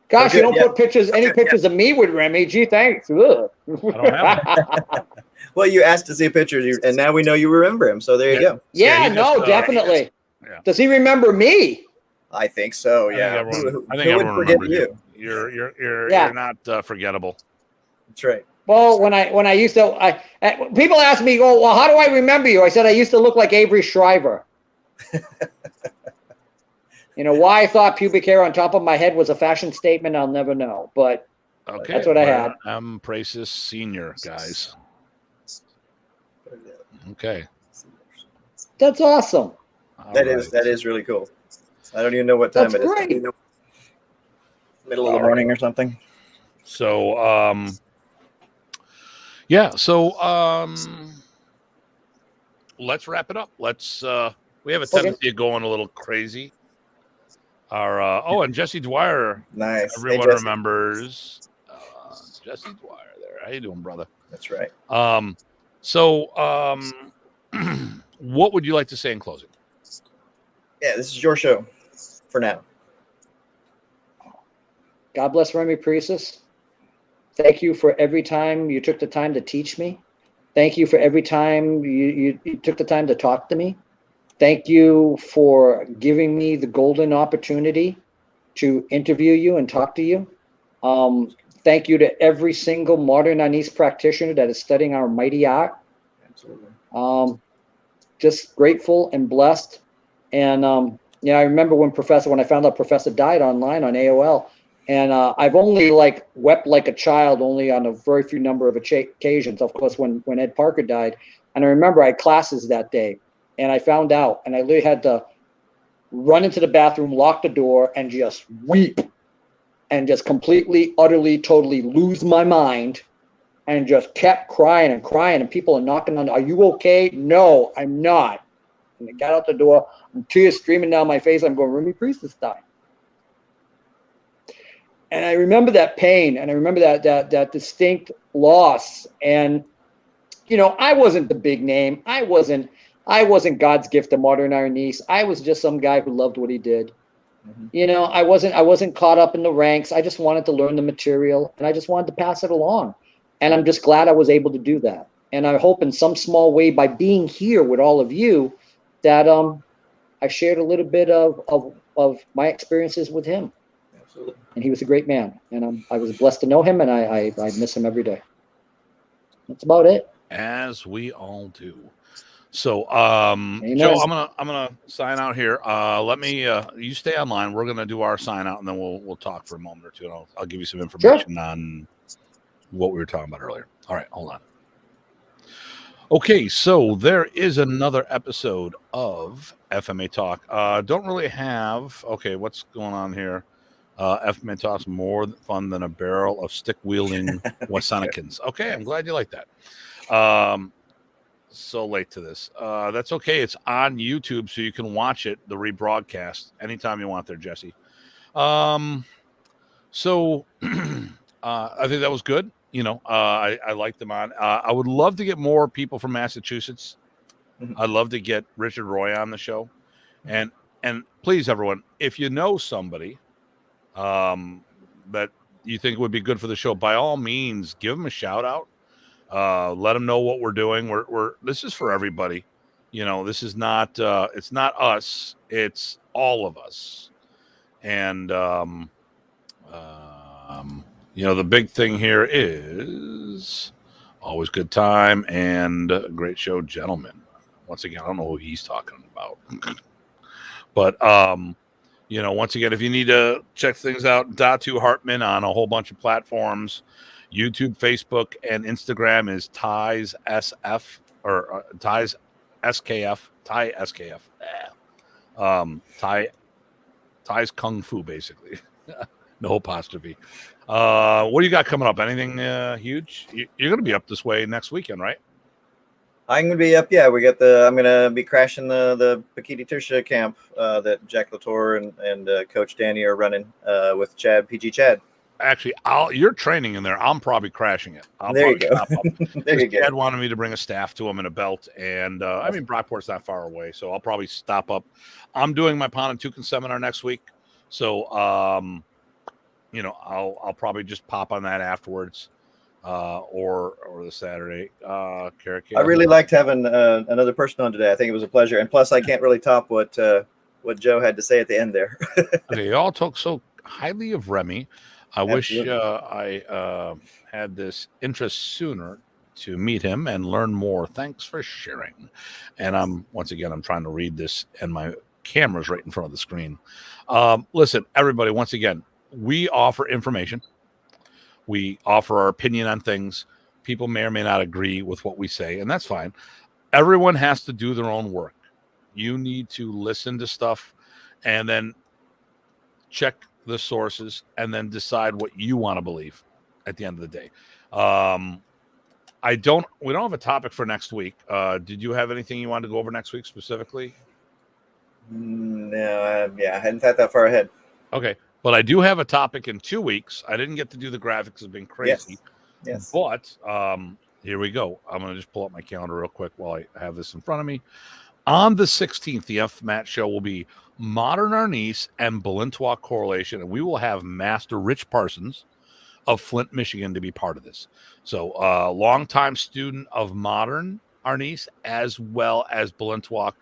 Gosh, you don't put any pictures of me with Remy. Gee, thanks. Ugh. I don't have Well, you asked to see pictures, and now we know you remember him. So there you go. Yeah, definitely. Yeah. Does he remember me? I think so. Yeah. I think everyone remembers you. You're not forgettable. That's right. Well, when I used to, people ask me, "Oh, well, how do I remember you?" I said I used to look like Avery Shriver. Why I thought pubic hair on top of my head was a fashion statement, I'll never know. But Okay, that's what I had. I'm Pracis Senior, guys. Okay, that's awesome. That is really cool. I don't even know what time That's it is. great. Middle of the morning or something. So, yeah. So, let's wrap it up. Let's. We have a tendency of going a little crazy. Our and Jesse Dwyer. Nice. Everyone remembers Jesse Dwyer. There. How you doing, brother? That's right. So, what would you like to say in closing? Yeah, this is your show for now. God bless Remy Priestess. Thank you for every time you took the time to teach me. Thank you for every time you took the time to talk to me. Thank you for giving me the golden opportunity to interview you and talk to you. Thank you to every single modern Arnis practitioner that is studying our mighty art. Absolutely. Just grateful and blessed. And I remember when I found out Professor died online on AOL. And I've only wept like a child only on a very few number of occasions, of course, when Ed Parker died. And I remember I had classes that day and I found out and I literally had to run into the bathroom, lock the door and just weep and just completely, utterly, totally lose my mind and just kept crying and crying. And people are knocking on, "Are you okay?" "No, I'm not." And I got out the door and tears streaming down my face. I'm going, Remy Priestess died. And I remember that pain and I remember that distinct loss. And, I wasn't the big name. I wasn't God's gift to modern Arnis. I was just some guy who loved what he did. Mm-hmm. I wasn't caught up in the ranks. I just wanted to learn the material and I just wanted to pass it along. And I'm just glad I was able to do that. And I hope in some small way by being here with all of you that I shared a little bit of my experiences with him. Absolutely. And he was a great man. And I was blessed to know him and I miss him every day. That's about it. As we all do. So, Amen. Joe, I'm gonna sign out here. Let me you stay online. We're gonna do our sign out, and then we'll talk for a moment or two, and I'll give you some information on what we were talking about earlier. All right, hold on. Okay, so there is another episode of FMA Talk. Don't really have. Okay, what's going on here? FMA Talk's more fun than a barrel of stick wielding Wasanikins. Okay, I'm glad you like that. So late to this. That's okay. It's on YouTube, so you can watch it, the rebroadcast, anytime you want there, Jesse. So I think that was good. I liked them on. I would love to get more people from Massachusetts. I'd love to get Richard Roy on the show. And please, everyone, if you know somebody that you think would be good for the show, by all means, give them a shout out. Let them know what we're doing. This is for everybody. This is not, it's not us. It's all of us. And, the big thing here is always good time and great show, gentlemen. Once again, I don't know who he's talking about, but, once again, if you need to check things out, Datu Hartman on a whole bunch of platforms. YouTube, Facebook, and Instagram is Ties SF or Ties SKF, Thai SKF. Ties Kung Fu, basically. No apostrophe. What do you got coming up? Anything huge? You're going to be up this way next weekend, right? I'm going to be up. Yeah, I'm going to be crashing the Pakiti Tusha camp that Jack Latour and Coach Danny are running with PG Chad. Actually, you're training in there. I'm probably crashing it. There you go. There you go. Chad wanted me to bring a staff to him and a belt, and Brockport's not far away, so I'll probably stop up. I'm doing my Pontoon seminar next week, so I'll probably just pop on that afterwards, or the Saturday. I really liked having another person on today. I think it was a pleasure, and plus, I can't really top what Joe had to say at the end there. Okay, you all talk so highly of Remy. I wish Absolutely. I had this interest sooner to meet him and learn more. Thanks for sharing. And I'm trying to read this, and my camera's right in front of the screen. Listen, everybody, once again, we offer information. We offer our opinion on things. People may or may not agree with what we say, and that's fine. Everyone has to do their own work. You need to listen to stuff and then check the sources and then decide what you want to believe at the end of the day. We don't have a topic for next week. Did you have anything you wanted to go over next week specifically? No, I hadn't thought that far ahead. Okay. But I do have a topic in 2 weeks. I didn't get to do the graphics. It's been crazy. Yes. But here we go. I'm going to just pull up my calendar real quick while I have this in front of me. On the 16th, the FMAT show will be Modern Arnis and Balintawak Correlation, and we will have Master Rich Parsons of Flint, Michigan, to be part of this. So, longtime student of Modern Arnis as well as Balintawak,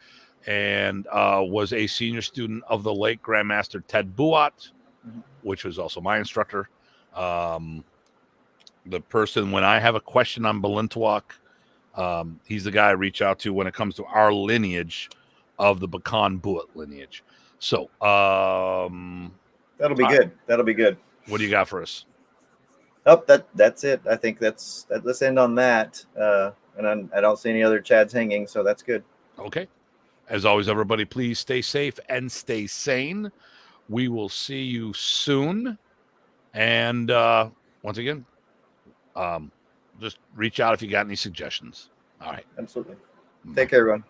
and was a senior student of the late Grandmaster Ted Buat, which was also my instructor. The person, when I have a question on Balintawak, he's the guy I reach out to when it comes to our lineage of the Bakan Buat lineage. So that'll be good. That'll be good. What do you got for us? Oh, that's it. I think let's end on that. And I don't see any other Chads hanging, so that's good. Okay. As always, everybody, please stay safe and stay sane. We will see you soon. And once again, just reach out if you got any suggestions. All right. Absolutely. Take care, everyone.